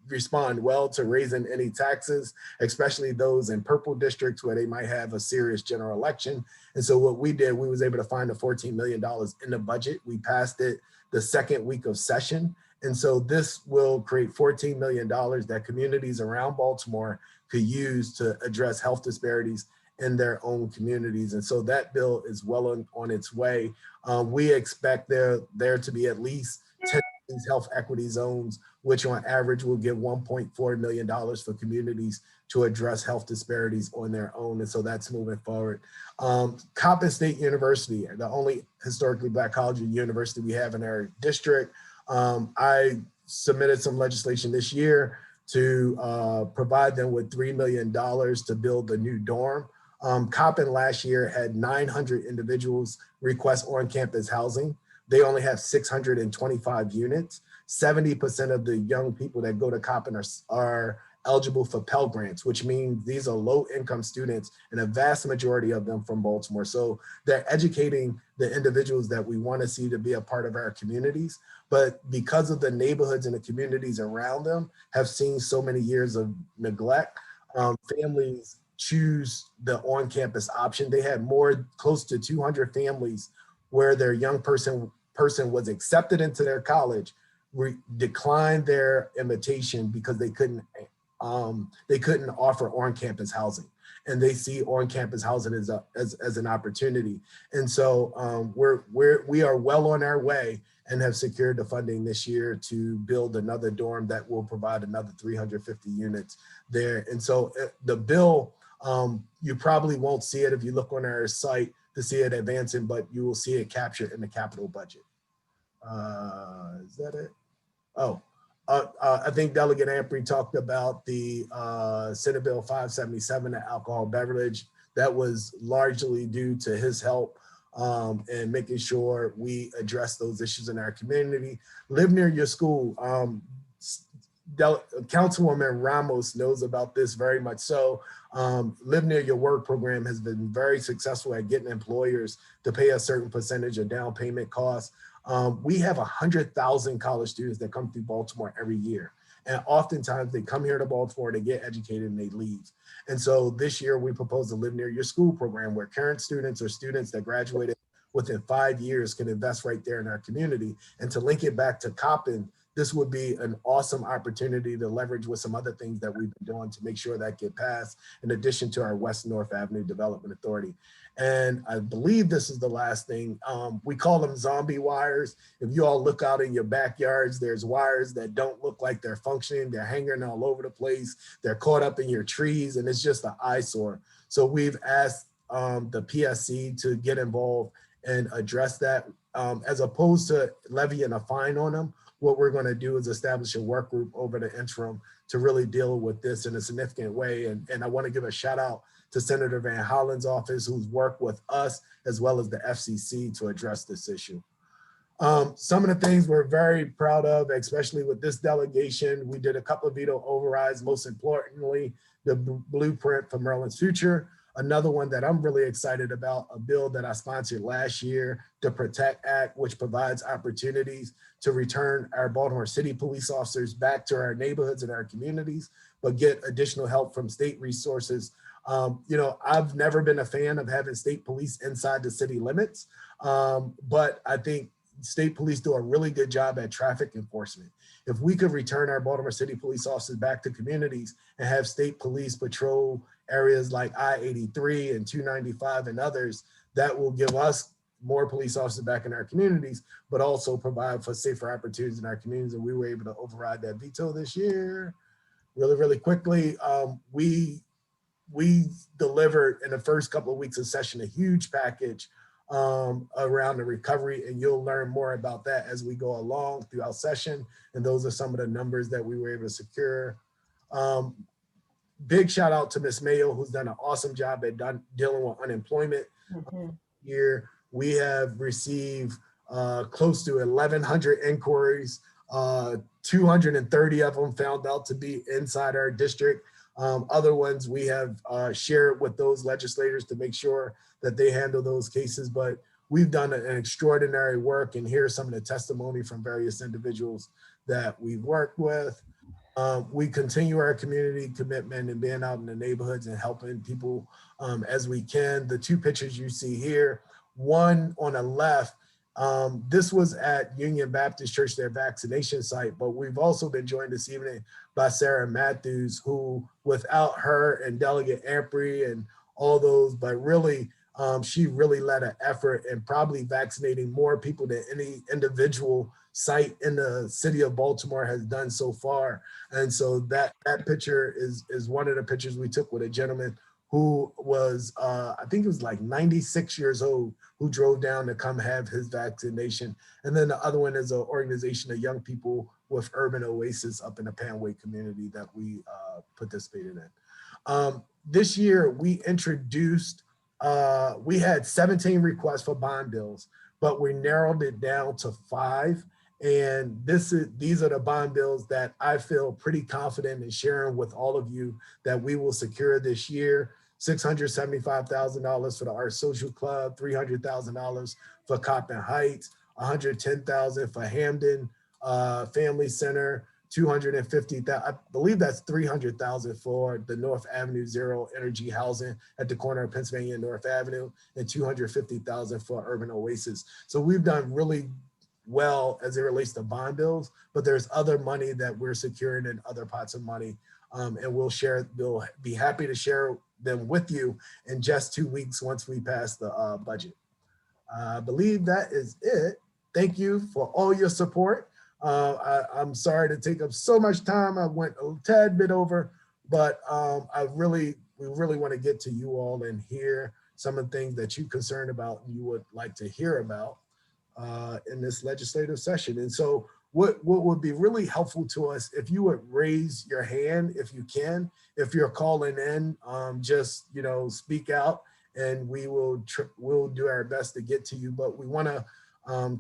respond well to raising any taxes, especially those in purple districts where they might have a serious general election. And so what we did, we was able to find the $14 million in the budget. We passed it the second week of session. And so this will create $14 million that communities around Baltimore could use to address health disparities in their own communities. And so that bill is well on its way. We expect there to be at least 10 of these health equity zones, which on average will give $1.4 million for communities to address health disparities on their own. And so that's moving forward. Coppin State University, the only historically Black college or university we have in our district. I submitted some legislation this year to provide them with $3 million to build a new dorm. Coppin last year had 900 individuals request on-campus housing. They only have 625 units. 70% of the young people that go to Coppin are eligible for Pell Grants, which means these are low-income students, and a vast majority of them from Baltimore. So they're educating the individuals that we want to see to be a part of our communities. But because of the neighborhoods and the communities around them have seen so many years of neglect, families choose the on-campus option. They had close to 200 families where their young person was accepted into their college, declined their invitation because they couldn't offer on-campus housing, and they see on-campus housing as an opportunity. And so we are well on our way and have secured the funding this year to build another dorm that will provide another 350 units there. And so the bill, you probably won't see it if you look on our site to see it advancing, but you will see it captured in the capital budget. Is that it? Oh, I think Delegate Ampry talked about the Senate Bill 577, the alcohol beverage. That was largely due to his help and making sure we address those issues in our community. Live near your school. Councilwoman Ramos knows about this very much so. Live Near Your Work program has been very successful at getting employers to pay a certain percentage of down payment costs. We have 100,000 college students that come through Baltimore every year. And oftentimes they come here to Baltimore, they get educated and they leave. And so this year we proposed a Live Near Your School program where current students or students that graduated within 5 years can invest right there in our community. And to link it back to Coppin, this would be an awesome opportunity to leverage with some other things that we've been doing to make sure that get passed, in addition to our West North Avenue Development Authority. And I believe this is the last thing. We call them zombie wires. If you all look out in your backyards, there's wires that don't look like they're functioning. They're hanging all over the place. They're caught up in your trees, and it's just an eyesore. So we've asked the PSC to get involved and address that. As opposed to levying a fine on them, what we're going to do is establish a work group over the interim to really deal with this in a significant way. And I want to give a shout out to Senator Van Hollen's office, who's worked with us as well as the FCC to address this issue. Some of the things we're very proud of, especially with this delegation, we did a couple of veto overrides, most importantly, the blueprint for Maryland's future. Another one that I'm really excited about, a bill that I sponsored last year, the Protect Act, which provides opportunities to return our Baltimore City police officers back to our neighborhoods and our communities, but get additional help from state resources. I've never been a fan of having state police inside the city limits, but I think state police do a really good job at traffic enforcement. If we could return our Baltimore City police officers back to communities and have state police patrol areas like I-83 and 295 and others, that will give us more police officers back in our communities, but also provide for safer opportunities in our communities. And we were able to override that veto this year. Really, really quickly, we delivered in the first couple of weeks of session a huge package around the recovery, and you'll learn more about that as we go along throughout session. And those are some of the numbers that we were able to secure. Big shout out to Ms. Mayo, who's done an awesome job at dealing with unemployment. Here we have received close to 1,100 inquiries 230 of them found out to be inside our district. Other ones we have shared with those legislators to make sure that they handle those cases. But we've done an extraordinary work, and here's some of the testimony from various individuals that we've worked with. We continue our community commitment and being out in the neighborhoods and helping people as we can. The two pictures you see here, one on the left, this was at Union Baptist Church, their vaccination site, but we've also been joined this evening by Sarah Matthews, who without her and Delegate Ampry and all those, but really, she really led an effort in probably vaccinating more people than any individual site in the city of Baltimore has done so far. And so that picture is one of the pictures we took with a gentleman who was, I think it was like 96 years old, who drove down to come have his vaccination. And then the other one is an organization of young people with Urban Oasis up in the Panway community that we participated in. This year we introduced, we had 17 requests for bond bills, but we narrowed it down to 5. And these are the bond bills that I feel pretty confident in sharing with all of you that we will secure this year. $675,000 for the Art Social Club, $300,000 for Coppin Heights, $110,000 for Hamden Family Center, $250,000, I believe that's $300,000 for the North Avenue Zero Energy Housing at the corner of Pennsylvania and North Avenue, and $250,000 for Urban Oasis. So we've done really well as it relates to bond bills, but there's other money that we're securing in other pots of money, and we'll be happy to share them with you in just 2 weeks once we pass the budget. I believe that is it. Thank you for all your support. I'm sorry to take up so much time. I went a tad bit over, but we really want to get to you all and hear some of the things that you're concerned about and you would like to hear about in this legislative session. And so what would be really helpful to us, if you would raise your hand, if you can, if you're calling in, just, speak out, and we'll do our best to get to you. But we want to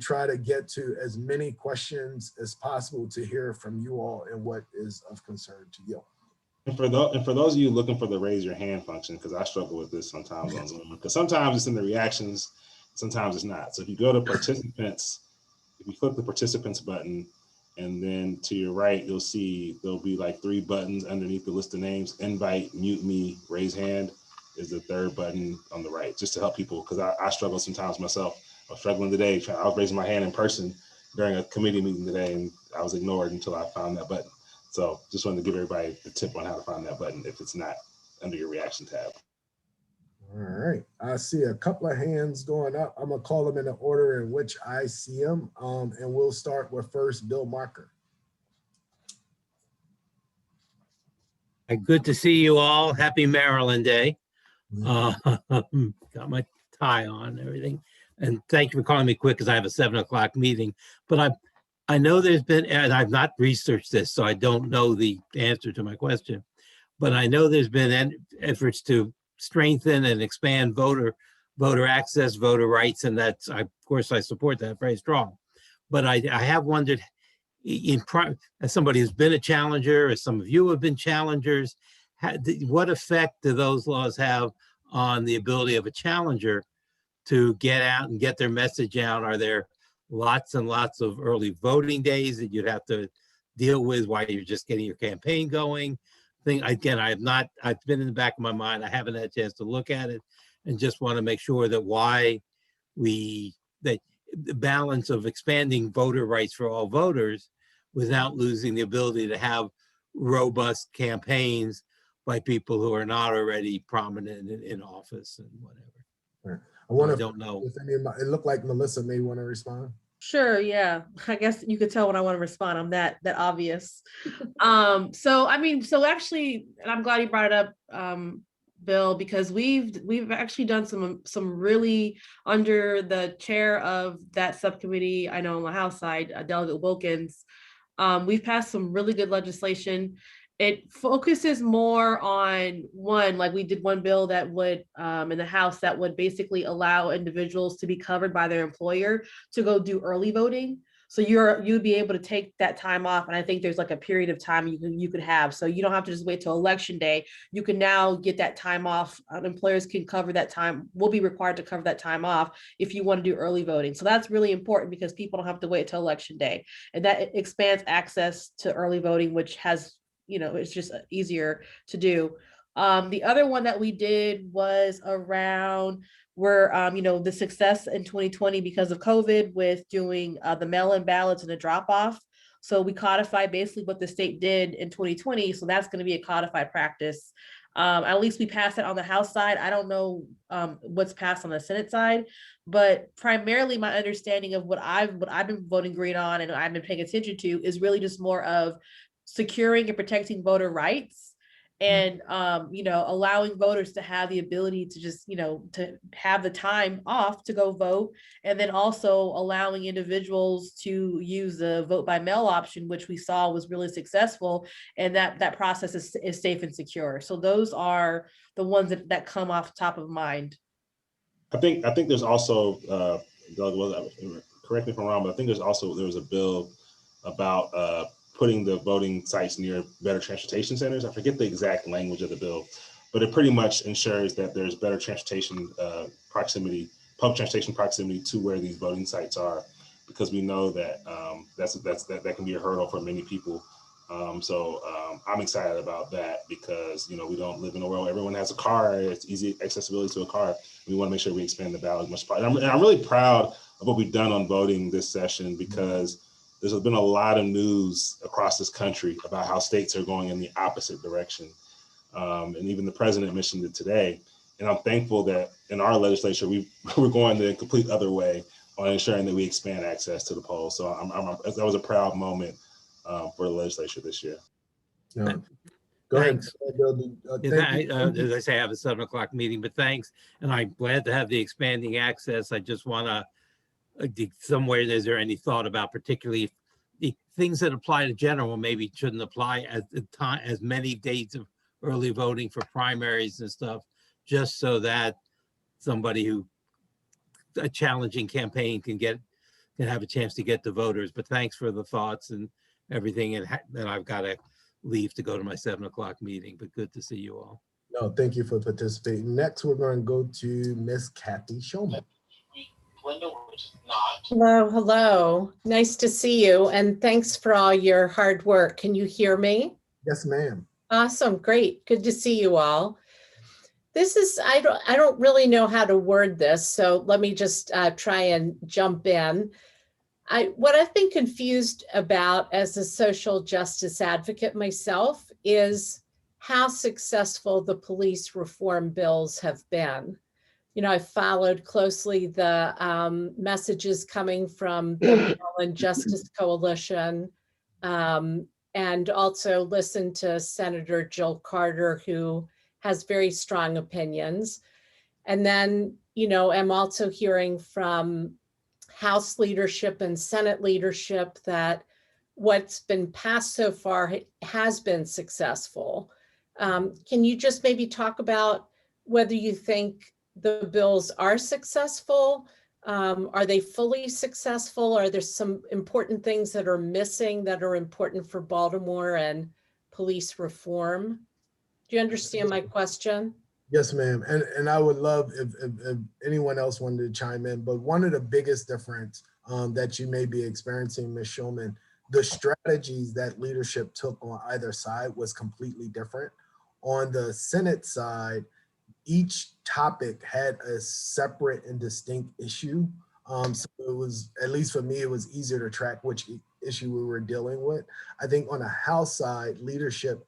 try to get to as many questions as possible to hear from you all and what is of concern to you. And for those of you looking for the raise your hand function, because I struggle with this sometimes on Zoom, because sometimes it's in the reactions, sometimes it's not. So if you go to participants, if you click the participants button, and then to your right, you'll see there'll be like 3 buttons underneath the list of names. Invite, mute me, raise hand is the 3rd button on the right, just to help people, because I struggle sometimes myself. I was struggling today. I was raising my hand in person during a committee meeting today, and I was ignored until I found that button. So just wanted to give everybody a tip on how to find that button if it's not under your reaction tab. All right, I see a couple of hands going up. I'm gonna call them in the order in which I see them, and we'll start with first Bill Marker. Good to see you all. Happy Maryland Day. Got my tie on and everything. And thank you for calling me quick because I have a 7 o'clock meeting. But I know there's been, and I've not researched this, so I don't know the answer to my question. But I know there's been efforts to strengthen and expand voter access, voter rights, and that's, of course, I support that very strong. But I have wondered, as somebody who's been a challenger, as some of you have been challengers, what effect do those laws have on the ability of a challenger to get out and get their message out? Are there lots and lots of early voting days that you'd have to deal with while you're just getting your campaign going? Again, I've been in the back of my mind. I haven't had a chance to look at it, and just want to make sure that that the balance of expanding voter rights for all voters without losing the ability to have robust campaigns by people who are not already prominent in office and whatever. Right. I don't know. It looked like Melissa may want to respond. Sure, yeah. I guess you could tell when I want to respond. I'm that obvious. So actually, and I'm glad you brought it up, Bill, because we've actually done some really, under the chair of that subcommittee, I know on the House side, Delegate Wilkins, we've passed some really good legislation. It focuses more on like we did one bill that would in the House that would basically allow individuals to be covered by their employer to go do early voting. So you'd be able to take that time off. And I think there's like a period of time you could have. So you don't have to just wait till election day. You can now get that time off. Employers can cover that time, will be required to cover that time off if you want to do early voting. So that's really important because people don't have to wait till election day. And that expands access to early voting, which has, it's just easier to do. The other one that we did was around where, the success in 2020 because of COVID with doing the mail-in ballots and the drop-off. So we codified basically what the state did in 2020. So that's going to be a codified practice. At least we passed it on the House side. I don't know what's passed on the Senate side, but primarily my understanding of what I've been voting green on and I've been paying attention to is really just more of securing and protecting voter rights and allowing voters to have the ability to just to have the time off to go vote, and then also allowing individuals to use the vote by mail option, which we saw was really successful, and that process is safe and secure. So those are the ones that come off top of mind. I think there's also Doug, correct me if I'm wrong, but I think there was a bill about putting the voting sites near better transportation centers. I forget the exact language of the bill, but it pretty much ensures that there's better transportation proximity, public transportation proximity to where these voting sites are, because we know that that can be a hurdle for many people. So I'm excited about that because we don't live in a world where everyone has a car. It's easy accessibility to a car. We want to make sure we expand the ballot as much as possible. And I'm really proud of what we've done on voting this session, because there's been a lot of news across this country about how states are going in the opposite direction. And even the president mentioned it today. And I'm thankful that in our legislature, we're going the complete other way on ensuring that we expand access to the polls. So that was a proud moment for the legislature this year. Yeah. Go ahead. Thanks. Thank As I say, I have a 7 o'clock meeting, but thanks. And I'm glad to have the expanding access. I just want to, somewhere, is there any thought about particularly the things that apply to general maybe shouldn't apply as many dates of early voting for primaries and stuff, just so that somebody a challenging campaign can have a chance to get the voters. But thanks for the thoughts and everything. And then I've got to leave to go to my 7 o'clock meeting, but good to see you all. No, thank you for participating. Next, we're going to go to Miss Kathy Showman. Hello. Nice to see you, and thanks for all your hard work. Can you hear me? Yes, ma'am. Awesome, great. Good to see you all. This is, I don't really know how to word this, so let me just try and jump in. What I've been confused about as a social justice advocate myself is how successful the police reform bills have been. I've followed closely the messages coming from the Maryland Justice Coalition, and also listened to Senator Jill Carter, who has very strong opinions. And then, I'm also hearing from House leadership and Senate leadership that what's been passed so far has been successful. Can you just maybe talk about whether you think the bills are successful? Are they fully successful? Are there some important things that are missing that are important for Baltimore and police reform? Do you understand my question? Yes, ma'am. And I would love if anyone else wanted to chime in, but one of the biggest difference that you may be experiencing, Ms. Shulman, the strategies that leadership took on either side was completely different. On the Senate side, each topic had a separate and distinct issue. So it was, at least for me, it was easier to track which issue we were dealing with. I think on the House side, leadership,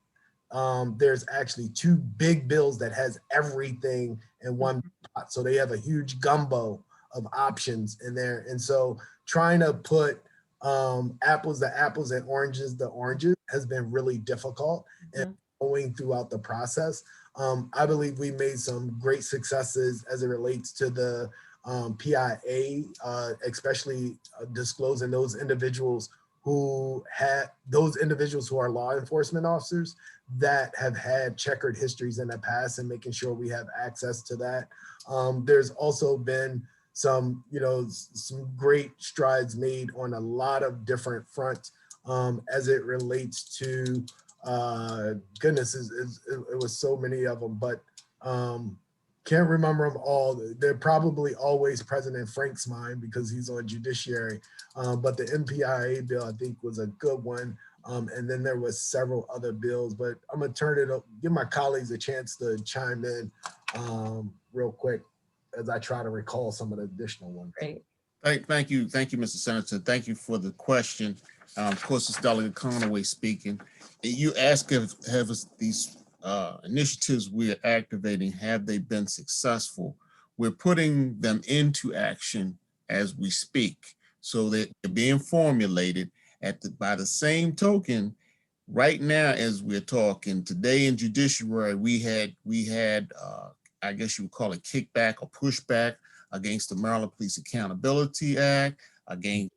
there's actually two big bills that has everything in one pot. So they have a huge gumbo of options in there. And so trying to put apples to apples and oranges to oranges has been really difficult and going throughout the process. I believe we made some great successes as it relates to the PIA, especially disclosing those individuals who are law enforcement officers that have had checkered histories in the past, and making sure we have access to that. There's also been some, some great strides made on a lot of different fronts as it relates to, goodness, it was so many of them, but can't remember them all. They're probably always present in Frank's mind because he's on judiciary. But the MPIA bill, I think, was a good one. And then there was several other bills, but I'm gonna turn it up, give my colleagues a chance to chime in real quick as I try to recall some of the additional ones. Great. Thank you, Mr. Senator. Thank you for the question. Of course, it's Delegate Conaway speaking. You ask if these initiatives we're activating, have they been successful? We're putting them into action as we speak, so that they're being formulated. By the same token, right now as we're talking today in judiciary, we had I guess you would call it kickback or pushback against the Maryland Police Accountability Act, against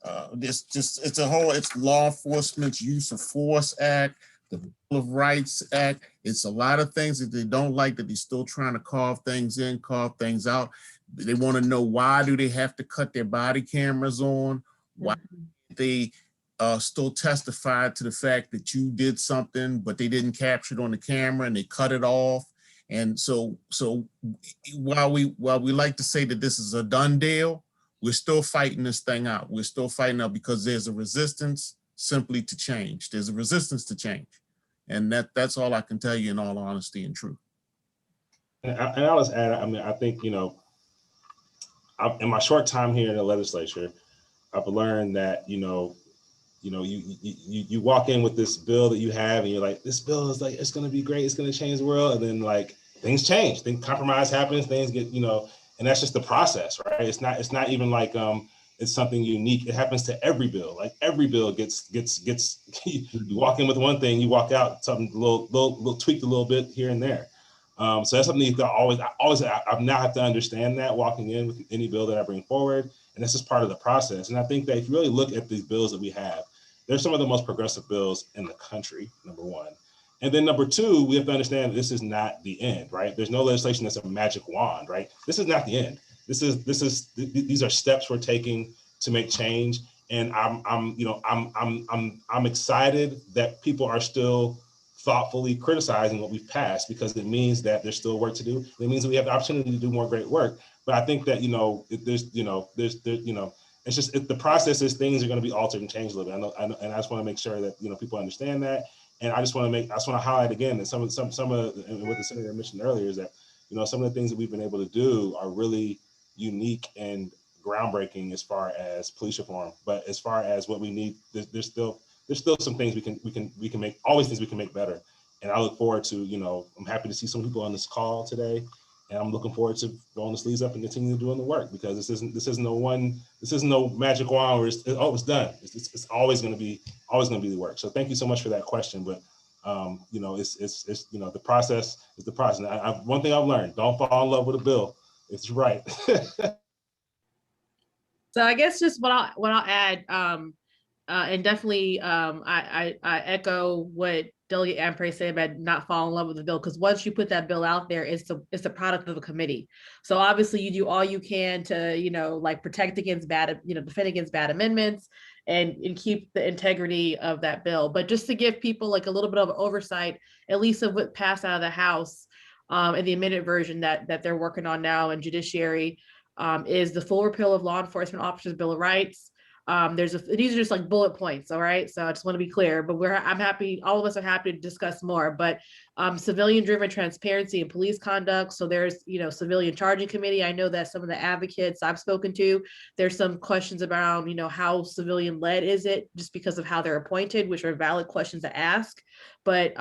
it's Law Enforcement's Use of Force Act, the Bill of Rights Act. It's a lot of things that they don't like, that they're still trying to carve things in, carve things out. They want to know, why do they have to cut their body cameras on? Why they still testify to the fact that you did something, but they didn't capture it on the camera and they cut it off. And so while we like to say that this is a done deal, we're still fighting this thing out. We're still fighting out because there's a resistance simply to change. There's a resistance to change. And that's all I can tell you in all honesty and truth. And I'll just add, I mean, I think, in my short time here in the legislature, I've learned that, you walk in with this bill that you have and you're like, this bill is like, it's going to be great. It's going to change the world. And then like things change, compromise happens, things get, and that's just the process, right? It's not even like, it's something unique. It happens to every bill. Like every bill gets you walk in with one thing, you walk out something a little tweaked a little bit here and there. So that's something you I now have to understand that walking in with any bill that I bring forward, and that's just part of the process. And I think that if you really look at these bills that we have, they're some of the most progressive bills in the country, number one. And then number two, we have to understand this is not the end, right? There's no legislation that's a magic wand, right? This is not the end. These are steps we're taking to make change. And I'm excited that people are still thoughtfully criticizing what we've passed, because it means that there's still work to do. It means that we have the opportunity to do more great work. But I think that, it's just the process is things are going to be altered and changed a little bit. I know, and I just want to make sure that people understand that. And I just want to highlight again that some of and what the senator mentioned earlier is that some of the things that we've been able to do are really unique and groundbreaking as far as police reform. But as far as what we need, there's still some things we can make, always things we can make better. And I look forward to, I'm happy to see some people on this call today. And I'm looking forward to rolling the sleeves up and continue doing the work, because this isn't no magic wand where it's done. It's always going to be the work. So thank you so much for that question. But it's the process is the process. One thing I've learned: don't fall in love with a bill. It's right. So I guess just what I'll add, and definitely I echo what Delegate Ampere said about not falling in love with the bill, because once you put that bill out there, it's the product of a committee. So obviously you do all you can to protect against defend against bad amendments and keep the integrity of that bill. But just to give people a little bit of oversight, at least of what passed out of the House in the amended version that they're working on now in judiciary, is the full repeal of Law Enforcement Officers' Bill of Rights. These are just bullet points, all right? So I just want to be clear, but I'm happy, all of us are happy to discuss more, but civilian-driven transparency in police conduct. So there's, civilian charging committee. I know that some of the advocates I've spoken to, there's some questions around, how civilian-led is it, just because of how they're appointed, which are valid questions to ask. But,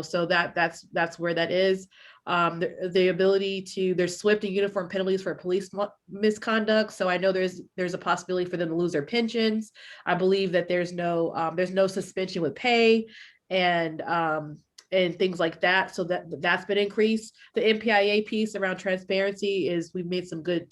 so that's where that is. The ability there's swift and uniform penalties for police misconduct. So I know there's a possibility for them to lose their pensions. I believe that there's no suspension with pay and things like that. So that's been increased. The MPIA piece around transparency we've made some good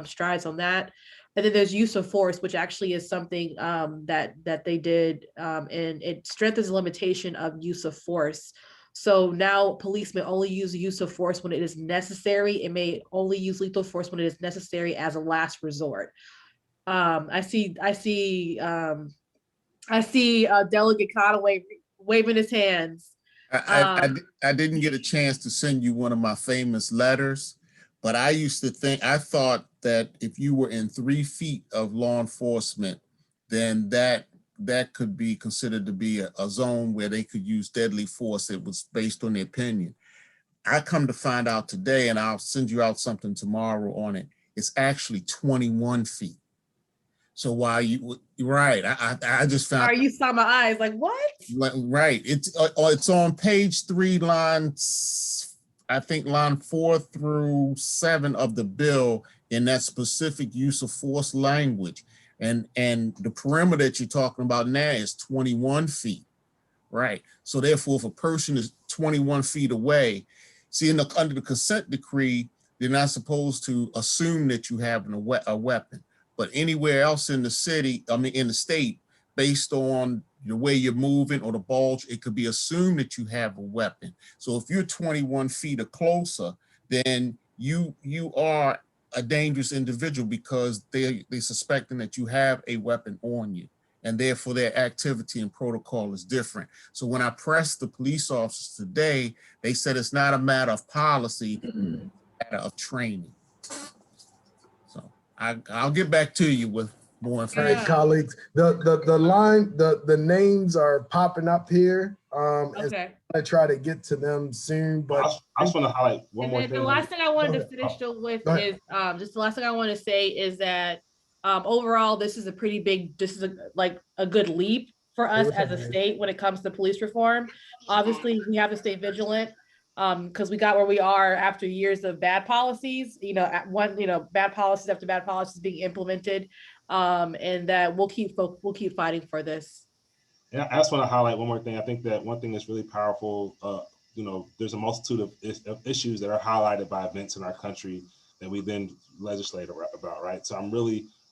strides on that. And then there's use of force, which actually is something that they did, and it strengthens the limitation of use of force. So now policemen only use the use of force when it is necessary. It may only use lethal force when it is necessary as a last resort. I see Delegate Conaway waving his hands. I didn't get a chance to send you one of my famous letters, but I thought that if you were in 3 feet of law enforcement, then that could be considered to be a zone where they could use deadly force. It was based on the opinion. I come to find out today, and I'll send you out something tomorrow on it. It's actually 21 feet. So while you're right, I just found. Are you saw my eyes like what? Right, it's on page 3, lines, I think line 4 through 7 of the bill in that specific use of force language, and the perimeter that you're talking about now is 21 feet, right? So therefore, if a person is 21 feet away, see, under the consent decree, they're not supposed to assume that you have a weapon. But anywhere else in the city, in the state, based on the way you're moving or the bulge, it could be assumed that you have a weapon. So if you're 21 feet or closer, then you are a dangerous individual because they're suspecting that you have a weapon on you, and therefore their activity and protocol is different. So when I pressed the police officers today, they said it's not a matter of policy, it's a matter of training. So I'll get back to you with more All information. right, colleagues, the names are popping up here. Okay. I try to get to them soon, but I just want to highlight one more And thing. the last thing I wanted Go to ahead. finish with Go ahead. is just the last thing I want to say is that overall this is a pretty big, this is a good leap for us as a state when it comes to police reform. Obviously, we have to stay vigilant because we got where we are after years of bad policies, bad policies after bad policies being implemented, and that we'll keep fighting for this. And I just want to highlight one more thing. I think that one thing that's really powerful, there's a multitude of issues that are highlighted by events in our country that we then legislate about, right? So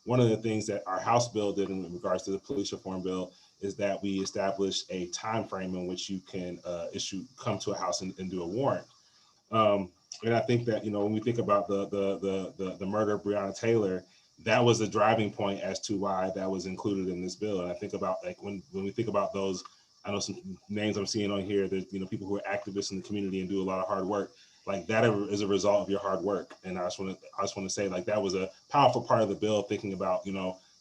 one of the things that our House bill did in regards to the police reform bill is that we established a time frame in which you can come to a house and do a warrant. And I think that, when we think about the murder of Breonna Taylor, that was a driving point as to why that was included in this bill. And I think about when we think about those, I know some names I'm seeing on here, that, people who are activists in the community and do a lot of hard work, like that is a result of your hard work. And I just want to say, like, that was a powerful part of the bill, thinking about,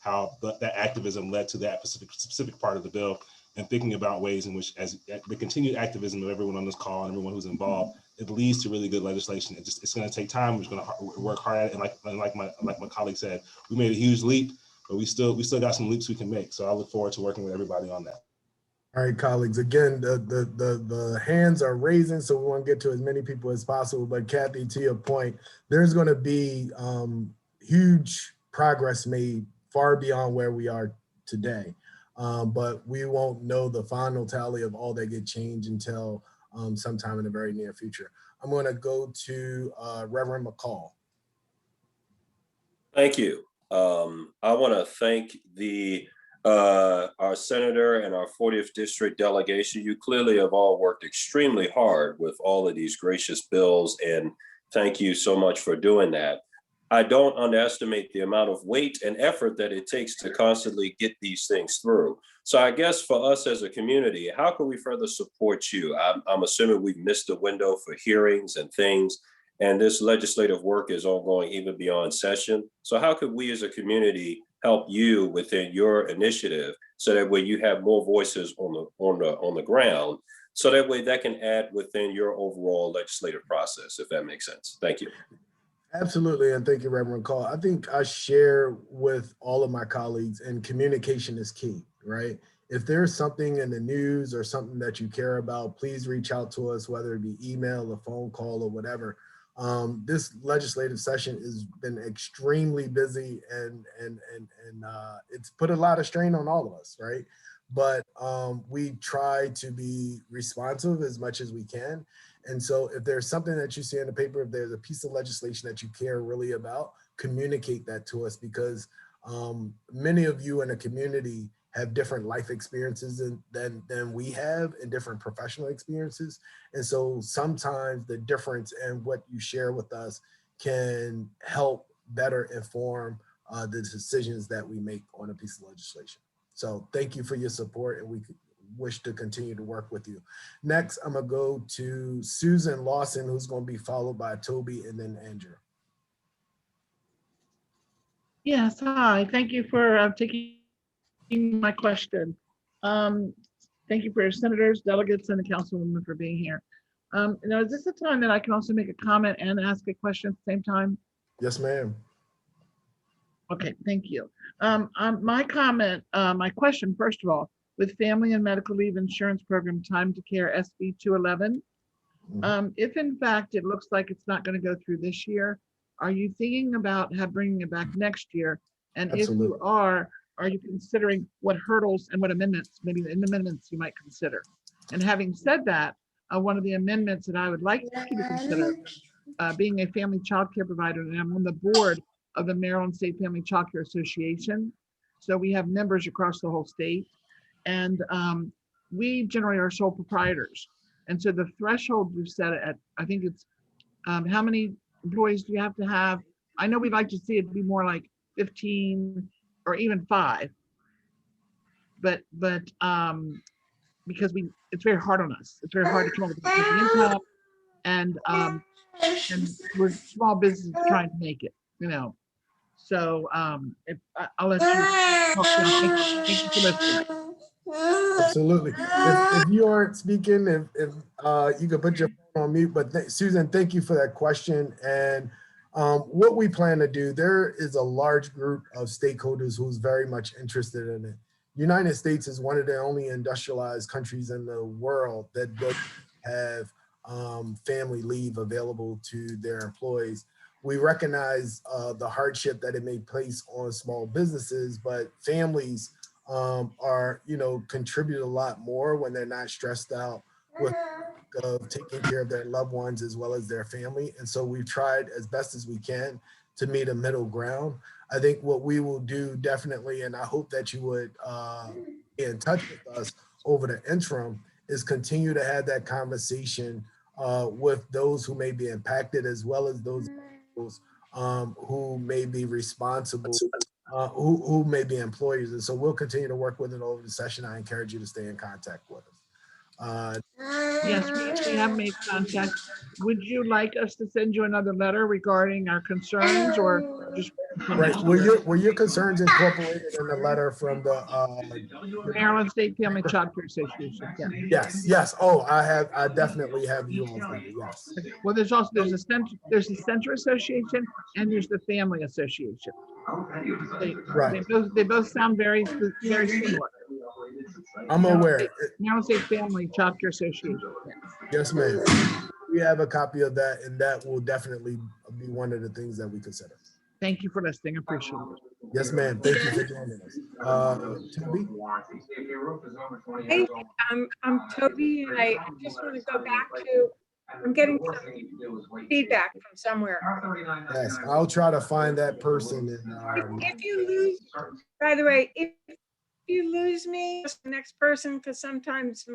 how that activism led to that specific part of the bill, and thinking about ways in which, as the continued activism of everyone on this call and everyone who's involved, it leads to really good legislation. It's going to take time. We're going to work hard at it. And like my colleague said, we made a huge leap, but we still got some leaps we can make. So I look forward to working with everybody on that. all right, colleagues, again, the hands are raising, so we want to get to as many people as possible. But Kathy, to your point, there's going to be huge progress made far beyond where we are today. But we won't know the final tally of all that get changed until sometime in the very near future. I'm going to go to Reverend McCall. Thank you. I want to thank our senator and our 40th district delegation. You clearly have all worked extremely hard with all of these gracious bills, and thank you so much for doing that. I don't underestimate the amount of weight and effort that it takes to constantly get these things through. So I guess for us as a community, how can we further support you? I'm assuming we've missed the window for hearings and things, and this legislative work is ongoing even beyond session. So how could we as a community help you within your initiative so that way you have more voices on the ground, so that way that can add within your overall legislative process, if that makes sense? Thank you. Absolutely, and thank you, Reverend Call. I think I share with all of my colleagues, and communication is key, right? If there's something in the news or something that you care about, please reach out to us, whether it be email, a phone call, or whatever. This legislative session has been extremely busy, and it's put a lot of strain on all of us, right? But we try to be responsive as much as we can. And so if there's something that you see in the paper, if there's a piece of legislation that you care really about, communicate that to us, because many of you in the community have different life experiences than we have, and different professional experiences. And so sometimes the difference in what you share with us can help better inform the decisions that we make on a piece of legislation. So thank you for your support, and we wish to continue to work with you. Next, I'm gonna go to Susan Lawson, who's gonna be followed by Toby and then Andrew. Yes, hi. Thank you for taking my question. Thank you for your senators, delegates, and the councilwoman for being here. Now, is this a time that I can also make a comment and ask a question at the same time? Yes, ma'am. Okay, thank you. My comment, my question, first of all, with Family and Medical Leave Insurance Program Time to Care SB 211, if in fact it looks like it's not going to go through this year, are you thinking about bringing it back next year? And Absolutely. if you are you considering what hurdles and what amendments, maybe the amendments you might consider? And having said that, one of the amendments that I would like you to consider, being a family child care provider, and I'm on the board of the Maryland State Family Child Care Association. So we have members across the whole state, and we generally are sole proprietors. And so the threshold we've set at, I think it's, how many employees do you have to have? I know we'd like to see it be more like 15 or even 5, but because it's very hard on us. It's very hard to come up with the income, and we're small business trying to make it, you know. So I'll let you talk now. Thank you for listening. Absolutely. If you aren't speaking, if you could put your phone on mute. But Susan, thank you for that question. And what we plan to do, there is a large group of stakeholders who's very much interested in it. United States is one of the only industrialized countries in the world that does have family leave available to their employees. We recognize the hardship that it may place on small businesses, but families are, contribute a lot more when they're not stressed out with taking care of their loved ones as well as their family. And so we've tried as best as we can to meet a middle ground. I think what we will do definitely, and I hope that you would be in touch with us over the interim, is continue to have that conversation with those who may be impacted, as well as those who may be responsible, who may be employers. And so we'll continue to work with it over the session. I encourage you to stay in contact with us. Yes, we have made contact. Would you like us to send you another letter regarding our concerns, or just right? Were your concerns incorporated in the letter from the Maryland State Family Child Care Association? Yeah. Yes. Oh, I definitely have you all letter. Yes. Well, there's a center association, and there's the family association. Right. They both sound very similar. I'm aware. Maryland State Family Child Care Association. Yes, ma'am. We have a copy of that, and that will definitely be one of the things that we consider. Thank you for listening. I appreciate it. Yes, ma'am. Thank you for joining us. Toby? Hey, I'm Toby, and I just want to go back to, I'm getting some feedback from somewhere. Yes, I'll try to find that person. If you lose, by the way, if you lose me, the next person, because sometimes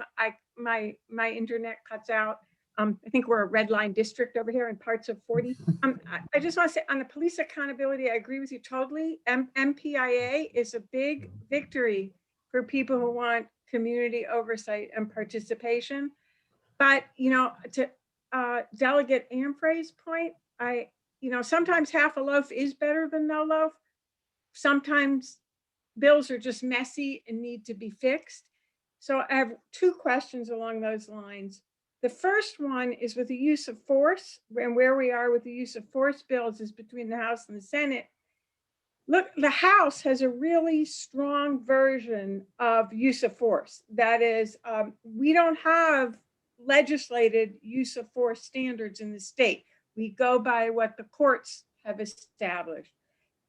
my internet cuts out. I think we're a red line district over here in parts of 40. I just want to say on the police accountability, I agree with you totally. MPIA is a big victory for people who want community oversight and participation. But, to Delegate Amfrey's point, sometimes half a loaf is better than no loaf. Sometimes bills are just messy and need to be fixed. So I have 2 questions along those lines. The first one is with the use of force, and where we are with the use of force bills is between the House and the Senate. Look, the House has a really strong version of use of force. That is, we don't have legislated use of force standards in the state. We go by what the courts have established.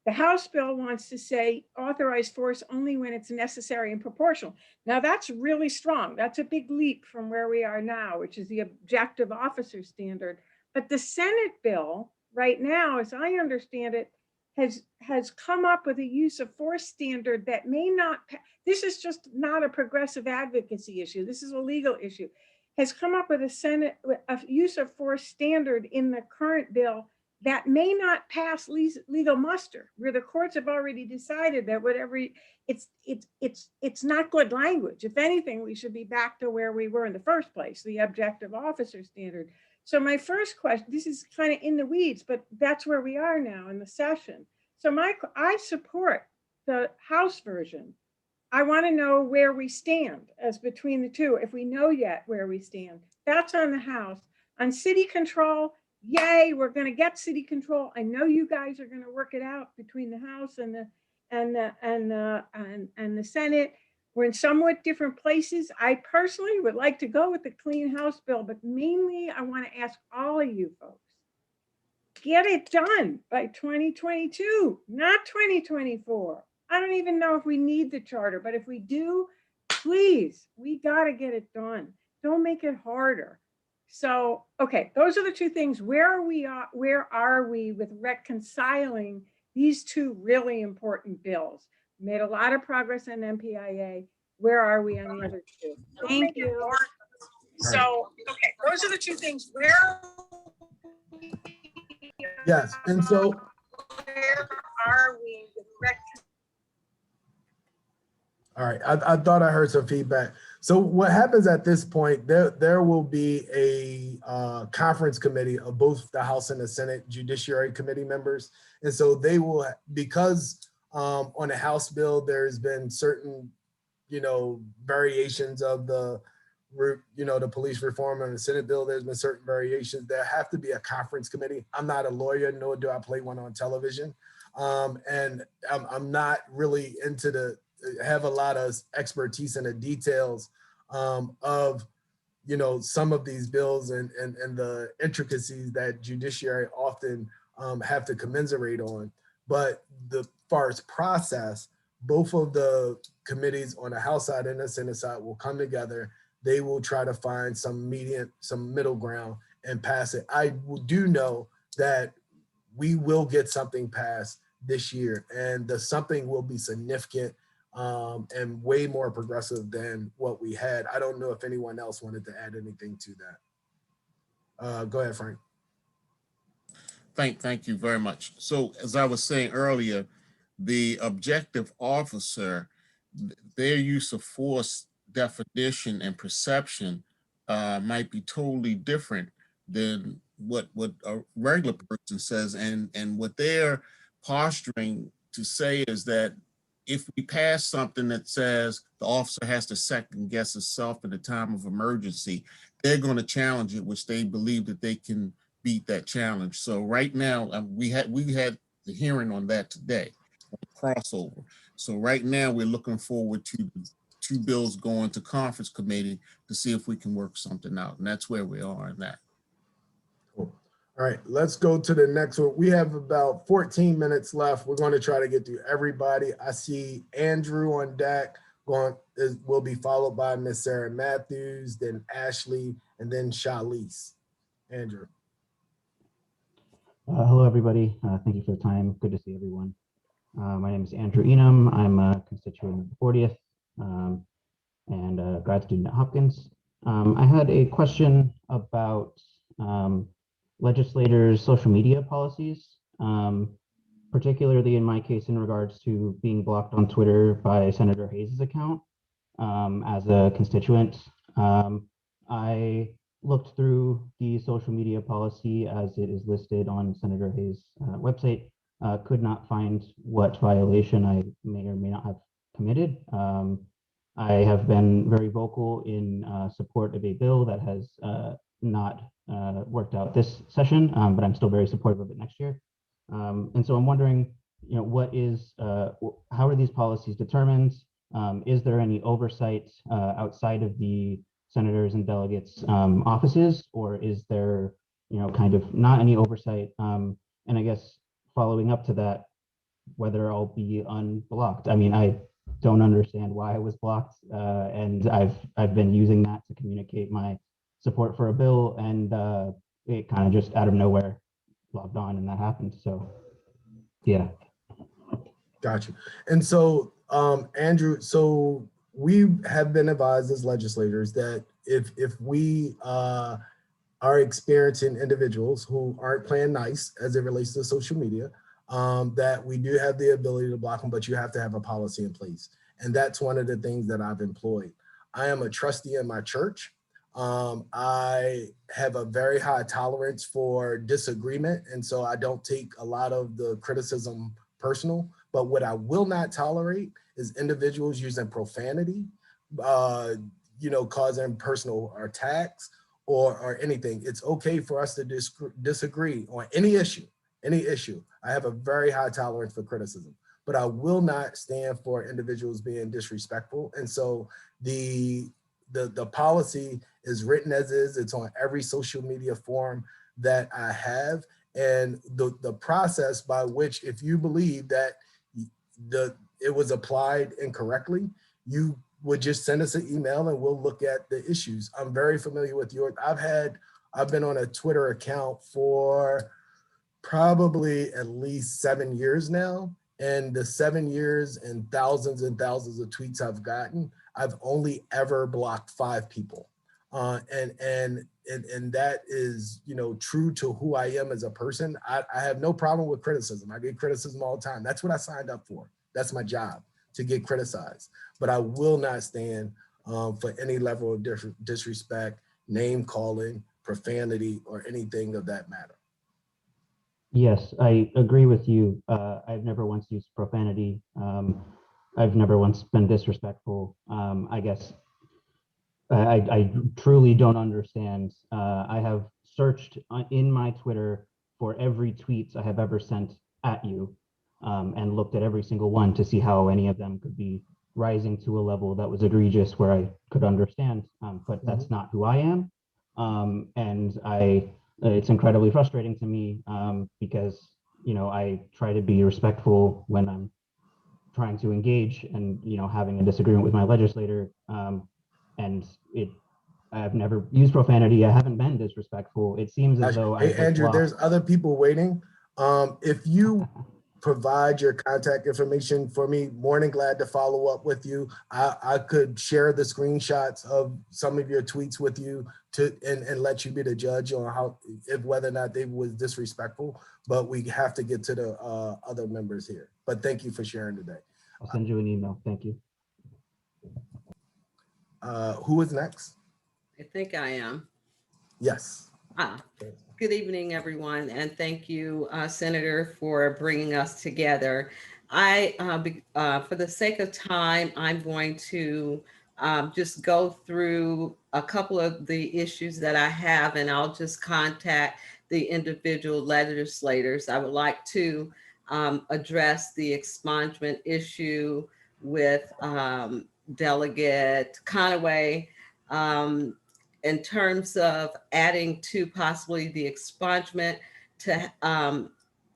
The House bill wants to say authorize force only when it's necessary and proportional. Now that's really strong. That's a big leap from where we are now, which is the objective officer standard. But the Senate bill right now, as I understand it, has come up with a use of force standard that may not, this is just not a progressive advocacy issue. This is a legal issue. Has come up with a use of force standard in the current bill that may not pass legal muster, where the courts have already decided that whatever, it's not good language. If anything, we should be back to where we were in the first place, the objective officer standard. So my first question, this is kind of in the weeds, but that's where we are now in the session. So I support the House version. I want to know where we stand as between the two, if we know yet where we stand. That's on the House. On city control, yay, we're going to get city control. I know you guys are going to work it out between the House and the Senate. We're in somewhat different places. I personally would like to go with the clean House bill, but mainly I want to ask all of you folks, get it done by 2022, not 2024. I don't even know if we need the charter, but if we do, please, we got to get it done. Don't make it harder. So, okay, those are the two things. Where are we with reconciling these two really important bills? Made a lot of progress on MPIA. Where are we on the other two? Thank you. So, okay, those are the two things. Yes, and so Where are we with all right, I thought I heard some feedback. So what happens at this point, there will be a conference committee of both the House and the Senate Judiciary Committee members. And so they will, because on the House bill, there's been certain, variations of the police reform, and the Senate bill, there's been certain variations. There have to be a conference committee. I'm not a lawyer, nor do I play one on television. And I'm not really have a lot of expertise in the details of some of these bills and the intricacies that judiciary often have to commiserate on. But the far as process, both of the committees on the House side and the Senate side will come together. They will try to find some middle ground and pass it. I do know that we will get something passed this year, and the something will be significant and way more progressive than what we had. I don't know if anyone else wanted to add anything to that. Go ahead, Frank. Thank you very much. So as I was saying earlier, the objective officer, their use of force definition and perception might be totally different than what a regular person says. And what they're posturing to say is that if we pass something that says the officer has to second guess himself in a time of emergency, they're going to challenge it, which they believe that they can beat that challenge. So right now, we had the hearing on that today, on crossover. So right now, we're looking forward to the two bills going to conference committee to see if we can work something out, and that's where we are in that. Cool. All right, let's go to the next one. We have about 14 minutes left. We're going to try to get through everybody. I see Andrew on deck. Will be followed by Miss Sarah Matthews, then Ashley, and then Shalice. Andrew. Hello, everybody. Thank you for the time. Good to see everyone. My name is Andrew Enum. I'm a constituent of the 40th and a grad student at Hopkins. I had a question about legislators' social media policies, particularly in my case in regards to being blocked on Twitter by Senator Hayes' account as a constituent. I looked through the social media policy as it is listed on Senator Hayes' website, could not find what violation I may or may not have committed. I have been very vocal in support of a bill that has not worked out this session, but I'm still very supportive of it next year. And so I'm wondering, what is, how are these policies determined? Is there any oversight outside of the senators and delegates offices, or is there, kind of not any oversight? And I guess following up to that, whether I'll be unblocked. I mean, I don't understand why I was blocked, and I've been using that to communicate my support for a bill, and it kind of just out of nowhere logged on, and that happened. So, yeah, Got you. And so, Andrew, so we have been advised as legislators that if we are experiencing individuals who aren't playing nice as it relates to social media, that we do have the ability to block them, but you have to have a policy in place. And that's one of the things that I've employed. I am a trustee in my church. I have a very high tolerance for disagreement. And so I don't take a lot of the criticism personal. But what I will not tolerate is individuals using profanity, causing personal attacks or anything. It's okay for us to disagree on any issue, any issue. I have a very high tolerance for criticism, but I will not stand for individuals being disrespectful. And so the policy is written as is. It's on every social media forum that I have. And the process by which, if you believe that it was applied incorrectly, you would just send us an email and we'll look at the issues. I'm very familiar with yours. I've been on a Twitter account for probably at least 7 years now. And the 7 years and thousands of tweets I've gotten, I've only ever blocked 5 people. And that is, true to who I am as a person. I have no problem with criticism. I get criticism all the time. That's what I signed up for. That's my job, to get criticized. But I will not stand for any level of disrespect, name calling, profanity, or anything of that matter. Yes, I agree with you. I've never once used profanity. I've never once been disrespectful. I guess I truly don't understand. I have searched in my Twitter for every tweet I have ever sent at you, and looked at every single one to see how any of them could be rising to a level that was egregious where I could understand, but that's not who I am. And it's incredibly frustrating to me, because, I try to be respectful when I'm trying to engage and, having a disagreement with my legislator. And I've never used profanity. I haven't been disrespectful. It seems as though Hey, I was Andrew, blocked. there's other people waiting. If you provide your contact information for me, more than glad to follow up with you. I could share the screenshots of some of your tweets with you and let you be the judge on whether or not they was disrespectful, but we have to get to the other members here. But thank you for sharing today. I'll send you an email. Thank you. Who is next? I think I am. Yes. Good evening, everyone, and thank you, Senator, for bringing us together. For the sake of time, I'm going to just go through a couple of the issues that I have, and I'll just contact the individual legislators. I would like to address the expungement issue with Delegate Conaway. In terms of adding to possibly the expungement to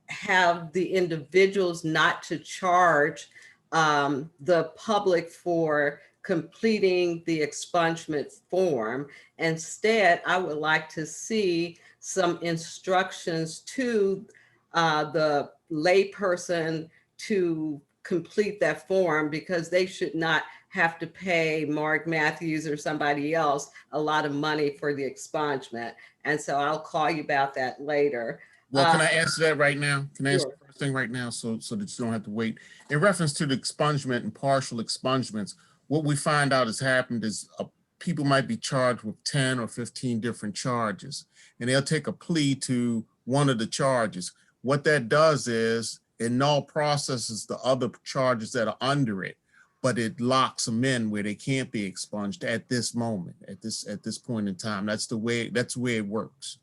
have the individuals not to charge the public for completing the expungement form. Instead, I would like to see some instructions to the layperson to complete that form, because they should not have to pay Mark Matthews or somebody else a lot of money for the expungement. And so I'll call you about that later. Well, can I answer that right now? Can I answer Sure. the first thing right now so that you don't have to wait? In reference to the expungement and partial expungements, what we find out has happened is people might be charged with 10 or 15 different charges, and they'll take a plea to one of the charges. What that does is it null processes the other charges that are under it, but it locks them in where they can't be expunged at this moment, at this point in time. That's the way it works.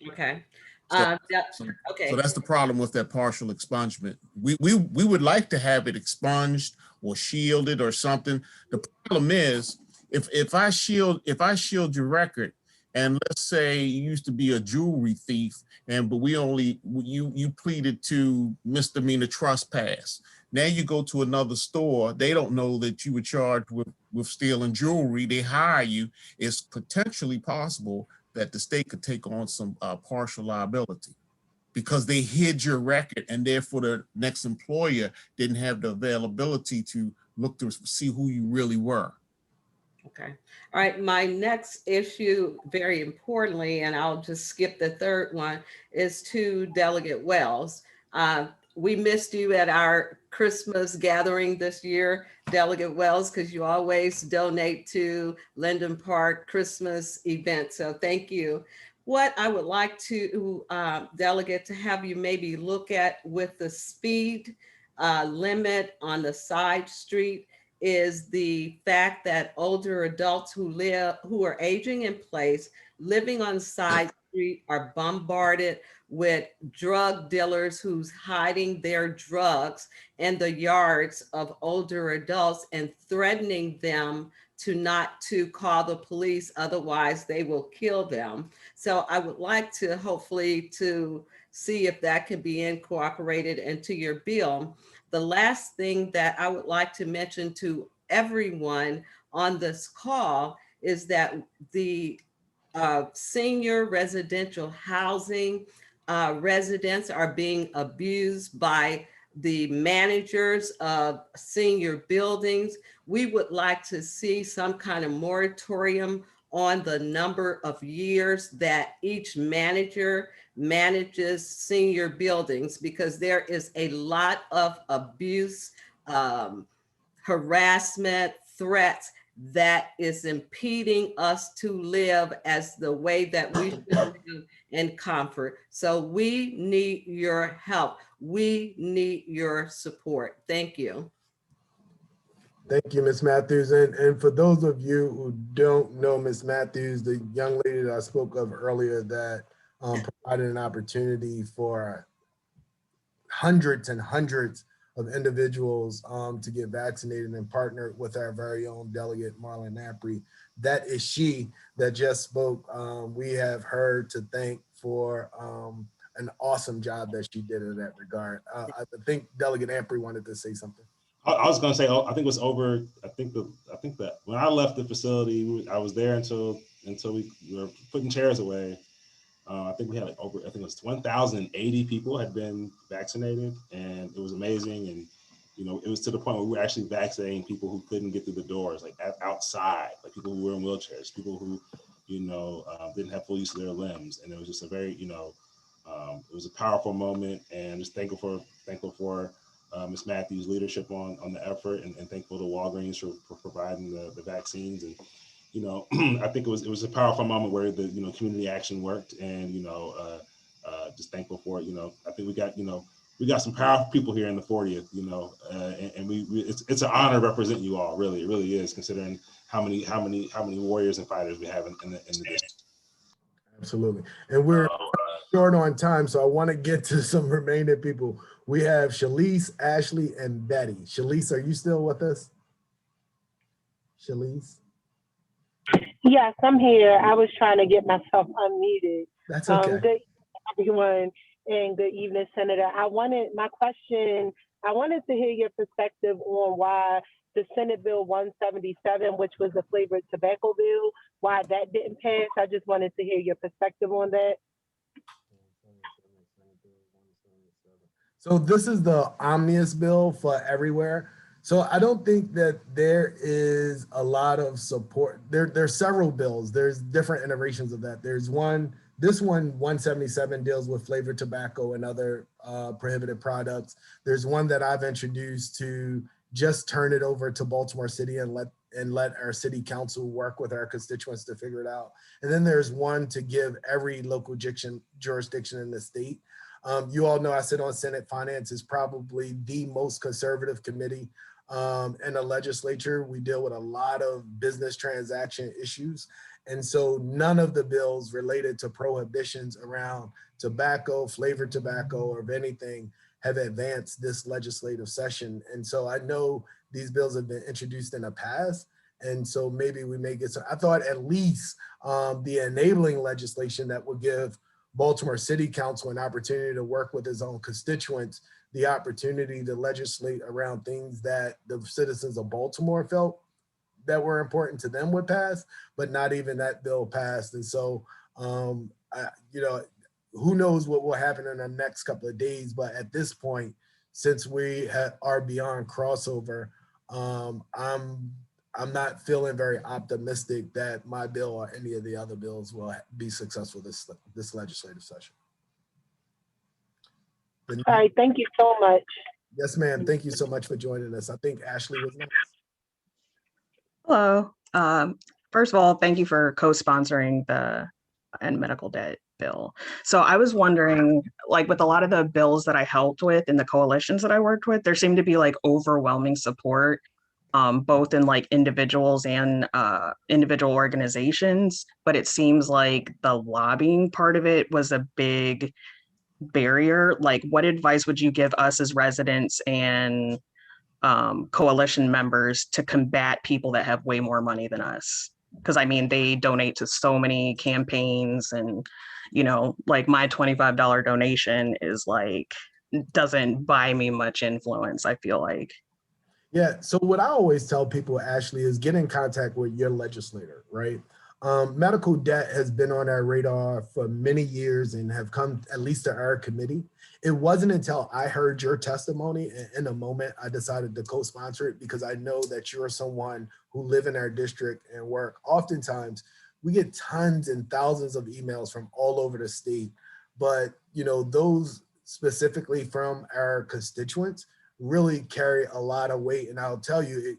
Okay. So Okay. that's the problem with that partial expungement. We would like to have it expunged or shielded or something. The problem is if I shield your record, and let's say you used to be a jewelry thief, but you pleaded to misdemeanor trespass. Now you go to another store, they don't know that you were charged with stealing jewelry. They hire you. It's potentially possible that the state could take on some partial liability. because they hid your record, and therefore the next employer didn't have the availability to look to see who you really were. Okay. All right. My next issue, very importantly, and I'll just skip the third one, is to Delegate Wells. We missed you at our Christmas gathering this year, Delegate Wells, because you always donate to Linden Park Christmas event. So thank you. What I would like to, Delegate, to have you maybe look at with the speed limit on the side street is the fact that older adults who are aging in place, living on side street, are bombarded with drug dealers who's hiding their drugs in the yards of older adults and threatening them to not to call the police, otherwise they will kill them. So I would like to hopefully to see if that can be incorporated into your bill. The last thing that I would like to mention to everyone on this call is that the senior residential housing residents are being abused by the managers of senior buildings. We would like to see some kind of moratorium on the number of years that each manager manages senior buildings, because there is a lot of abuse, harassment, threats that is impeding us to live as the way that we should live in comfort. So we need your help. We need your support. Thank you. Thank you, Ms. Matthews. And for those of you who don't know Ms. Matthews, the young lady that I spoke of earlier that provided an opportunity for hundreds and hundreds of individuals to get vaccinated and partnered with our very own delegate, Marlon Napri. That is she that just spoke. We have her to thank for an awesome job that she did in that regard. I think Delegate Ampry wanted to say something. I was going to say, I think it was over. I think that when I left the facility, I was there until we were putting chairs away. I think we had like over, I think it was 1,080 people had been vaccinated, and it was amazing. And it was to the point where we were actually vaccinating people who couldn't get through the doors, like outside, like people who were in wheelchairs, people who didn't have full use of their limbs. And it was just a very it was a powerful moment, and just thankful for Ms. Matthews' leadership on the effort, and thankful to Walgreens for providing the vaccines. And I think it was a powerful moment where the community action worked, and just thankful for it. I think we got some powerful people here in the 40th, and it's an honor to represent you all. Really, it really is, considering how many warriors and fighters we have in the district. Absolutely. And we're short on time, so I want to get to some remaining people. We have Shalise, Ashley, and Betty. Shalise, are you still with us? Shalise? Yes, I'm here. I was trying to get myself unmuted. That's okay. Good everyone, and good evening, Senator. I wanted to hear your perspective on why the Senate Bill 177, which was the flavored tobacco bill, why that didn't pass. I just wanted to hear your perspective on that. So this is the omnibus bill for everywhere. So I don't think that there is a lot of support. There's several bills. There's different iterations of that. There's one, this one, 177, deals with flavored tobacco and other prohibited products. There's one that I've introduced to just turn it over to Baltimore City and let our city council work with our constituents to figure it out. And then there's one to give every local jurisdiction in the state. You all know I sit on Senate Finance. Is probably the most conservative committee in the legislature. We deal with a lot of business transaction issues. And so none of the bills related to prohibitions around tobacco, flavored tobacco, or of anything have advanced this legislative session. And so I know these bills have been introduced in the past. And so maybe we may get some, I thought at least the enabling legislation that would give Baltimore City Council an opportunity to work with his own constituents, the opportunity to legislate around things that the citizens of Baltimore felt that were important to them would pass, but not even that bill passed. And so, who knows what will happen in the next couple of days. But at this point, since we are beyond crossover, I'm not feeling very optimistic that my bill or any of the other bills will be successful this legislative session. All right, thank you so much. Yes, ma'am. Thank you so much for joining us. I think Ashley was next. Hello. First of all, thank you for co-sponsoring the end medical debt bill. So I was wondering, like with a lot of the bills that I helped with in the coalitions that I worked with, there seemed to be like overwhelming support, both in like individuals and individual organizations. But it seems like the lobbying part of it was a big barrier. Like, what advice would you give us as residents and coalition members to combat people that have way more money than us? Because I mean, they donate to so many campaigns, and like my $25 donation is like, doesn't buy me much influence, I feel like. Yeah, so what I always tell people, Ashley, is get in contact with your legislator, right? Medical debt has been on our radar for many years and have come at least to our committee. It wasn't until I heard your testimony, and in a moment, I decided to co-sponsor it because I know that you're someone who live in our district and work. Oftentimes, we get tons and thousands of emails from all over the state, but those specifically from our constituents really carry a lot of weight. And I'll tell you,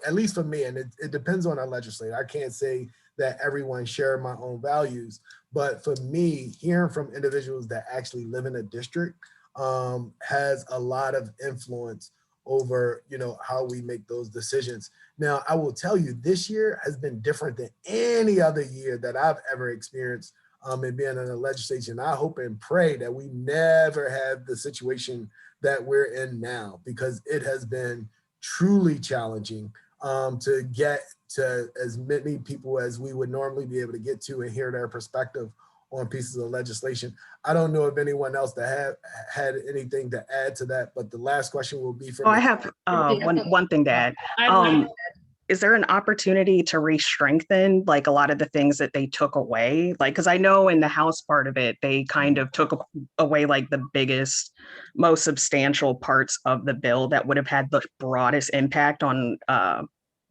at least for me, and it depends on our legislator. I can't say that everyone share my own values, but for me, hearing from individuals that actually live in a district has a lot of influence over how we make those decisions. Now, I will tell you, this year has been different than any other year that I've ever experienced in being in the legislation. I hope and pray that we never have the situation that we're in now, because it has been truly challenging to get to as many people as we would normally be able to get to and hear their perspective on pieces of legislation. I don't know if anyone else that have had anything to add to that, but the last question will be from— I have one thing to add. Is there an opportunity to re-strengthen like a lot of the things that they took away? Like, because I know in the House part of it, they kind of took away like the biggest, most substantial parts of the bill that would have had the broadest impact on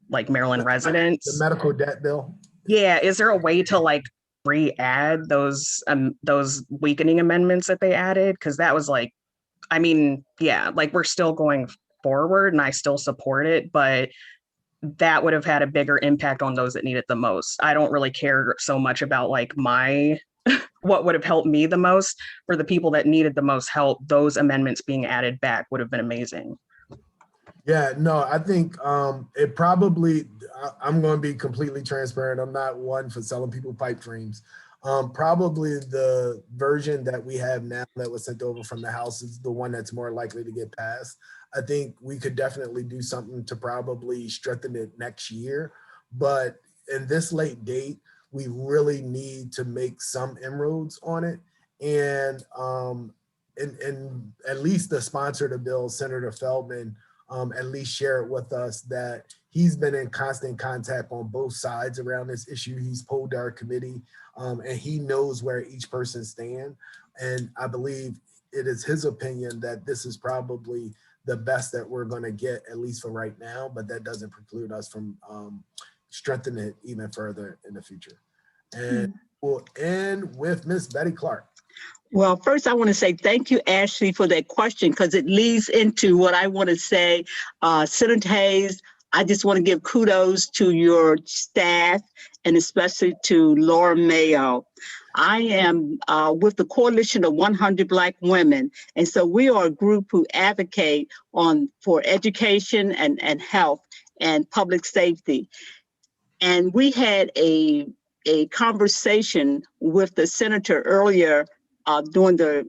like Maryland residents. The medical debt bill? Yeah, is there a way to like re-add those weakening amendments that they added? Because that was like, I mean, yeah, like we're still going forward and I still support it, but that would have had a bigger impact on those that need it the most. I don't really care so much about like what would have helped me the most. For the people that needed the most help, those amendments being added back would have been amazing. Yeah, no, I think it probably, I'm going to be completely transparent. I'm not one for selling people pipe dreams. Probably the version that we have now that was sent over from the House is the one that's more likely to get passed. I think we could definitely do something to probably strengthen it next year. But in this late date, we really need to make some inroads on it. And at least the sponsor of the bill, Senator Feldman, at least share it with us that he's been in constant contact on both sides around this issue. He's polled our committee and he knows where each person stands. And I believe it is his opinion that this is probably the best that we're going to get, at least for right now, but that doesn't preclude us from strengthening it even further in the future. And we'll end with Miss Betty Clark. Well, first, I want to say thank you, Ashley, for that question, because it leads into what I want to say. Senator Hayes, I just want to give kudos to your staff and especially to Laura Mayo. I am with the Coalition of 100 Black Women. And so we are a group who advocate for education and health and public safety. And we had a conversation with the senator earlier during the,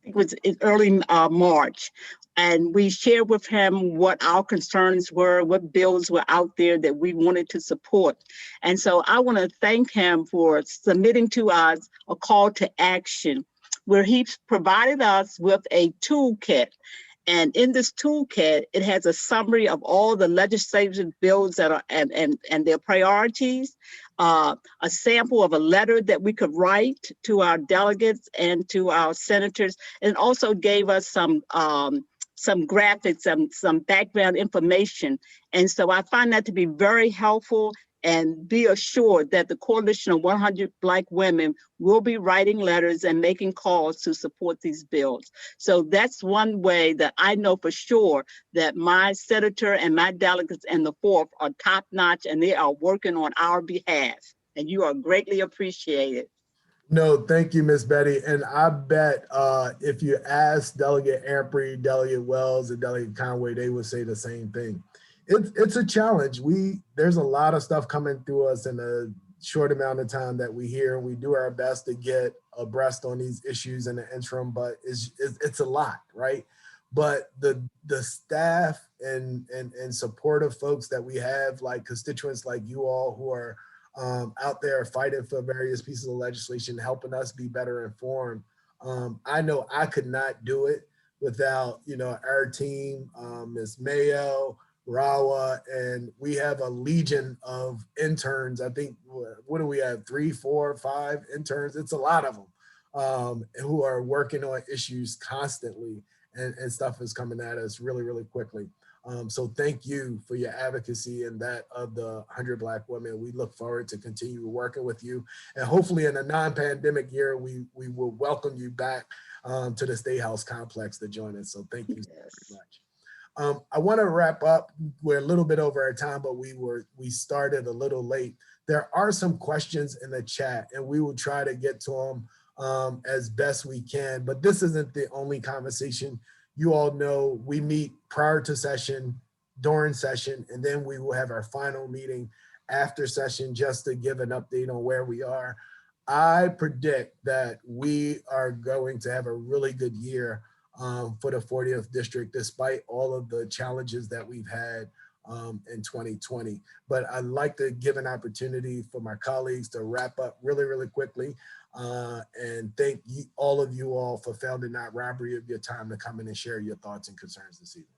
it was in early March. And we shared with him what our concerns were, what bills were out there that we wanted to support. And so I want to thank him for submitting to us a call to action where he provided us with a toolkit. And in this toolkit, it has a summary of all the legislative bills that are and their priorities, a sample of a letter that we could write to our delegates and to our senators, and also gave us some graphics and some background information. And so I find that to be very helpful, and be assured that the Coalition of 100 Black Women will be writing letters and making calls to support these bills. So that's one way that I know for sure that my senator and my delegates in the 4th are top notch, and they are working on our behalf. And you are greatly appreciated. No, thank you, Miss Betty. And I bet if you ask Delegate Ampry, Delegate Wells, and Delegate Conway, they would say the same thing. It's a challenge. There's a lot of stuff coming through us in a short amount of time that we hear. We do our best to get abreast on these issues in the interim, but it's a lot, right? But the staff and supportive folks that we have, like constituents like you all who are out there fighting for various pieces of legislation, helping us be better informed. I know I could not do it without, our team, Ms. Mayo, Rawa, and we have a legion of interns. I think, what do we have? 3, 4, 5 interns? It's a lot of them who are working on issues constantly, and stuff is coming at us really, really quickly. So thank you for your advocacy and that of the 100 Black women. We look forward to continue working with you. And hopefully in a non-pandemic year, we will welcome you back to the State House complex to join us. So thank you so very much. I want to wrap up. We're a little bit over our time, but we started a little late. There are some questions in the chat, and we will try to get to them as best we can. But this isn't the only conversation. You all know we meet prior to session, during session, and then we will have our final meeting after session just to give an update on where we are. I predict that we are going to have a really good year for the 40th district, despite all of the challenges that we've had in 2020. But I'd like to give an opportunity for my colleagues to wrap up really, really quickly. And thank you, all of you all, for founding that robbery of your time to come in and share your thoughts and concerns this evening.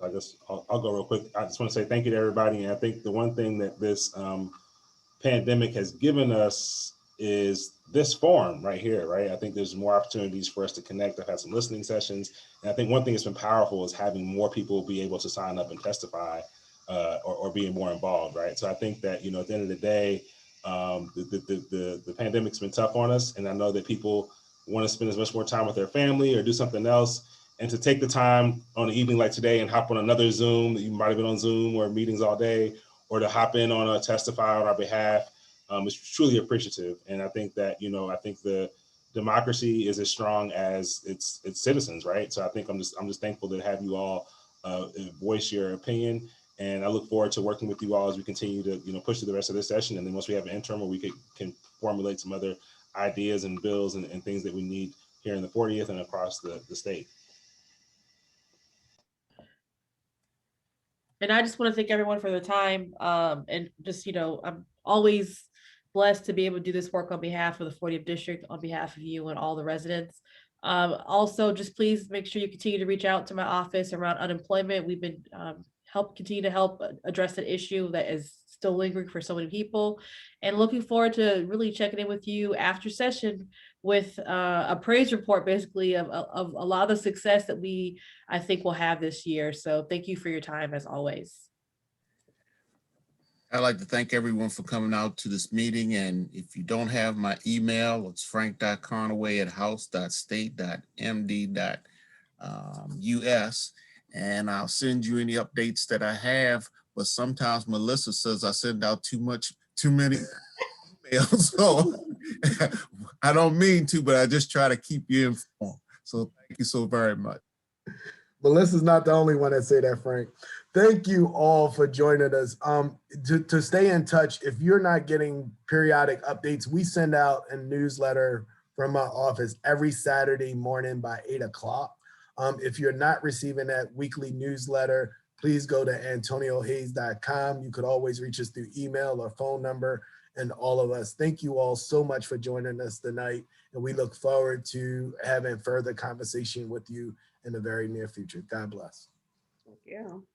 I guess I'll go real quick. I just want to say thank you to everybody. And I think the one thing that this pandemic has given us is this forum right here, right? I think there's more opportunities for us to connect. I've had some listening sessions. And I think one thing that's been powerful is having more people be able to sign up and testify or being more involved, right? So I think that, at the end of the day, the pandemic's been tough on us. And I know that people want to spend as much more time with their family or do something else. And to take the time on an evening like today and hop on another Zoom, that you might have been on Zoom or meetings all day, or to hop in on a testify on our behalf, is truly appreciative. And I think that, I think the democracy is as strong as its citizens, right? So I think I'm just thankful to have you all voice your opinion. And I look forward to working with you all as we continue to, push through the rest of this session. And then once we have an interim where we can formulate some other ideas and bills and things that we need here in the 40th and across the state. And I just want to thank everyone for their time. And just, I'm always blessed to be able to do this work on behalf of the 40th district, on behalf of you and all the residents. Also, just please make sure you continue to reach out to my office around unemployment. We've been continue to help address an issue that is still lingering for so many people, and looking forward to really checking in with you after session with a praise report, basically of a lot of the success that I think we'll have this year. So thank you for your time as always. I'd like to thank everyone for coming out to this meeting. And if you don't have my email, it's frank.conaway@house.state.md.us. And I'll send you any updates that I have. But sometimes Melissa says I send out too many emails. So I don't mean to, but I just try to keep you informed. So thank you so very much. Melissa's not the only one that say that, Frank. Thank you all for joining us. To stay in touch, if you're not getting periodic updates, we send out a newsletter from my office every Saturday morning by 8 o'clock. If you're not receiving that weekly newsletter, please go to antoniohayes.com. You could always reach us through email or phone number. and all of us. Thank you all so much for joining us tonight. And we look forward to having further conversation with you in the very near future. God bless. Thank you.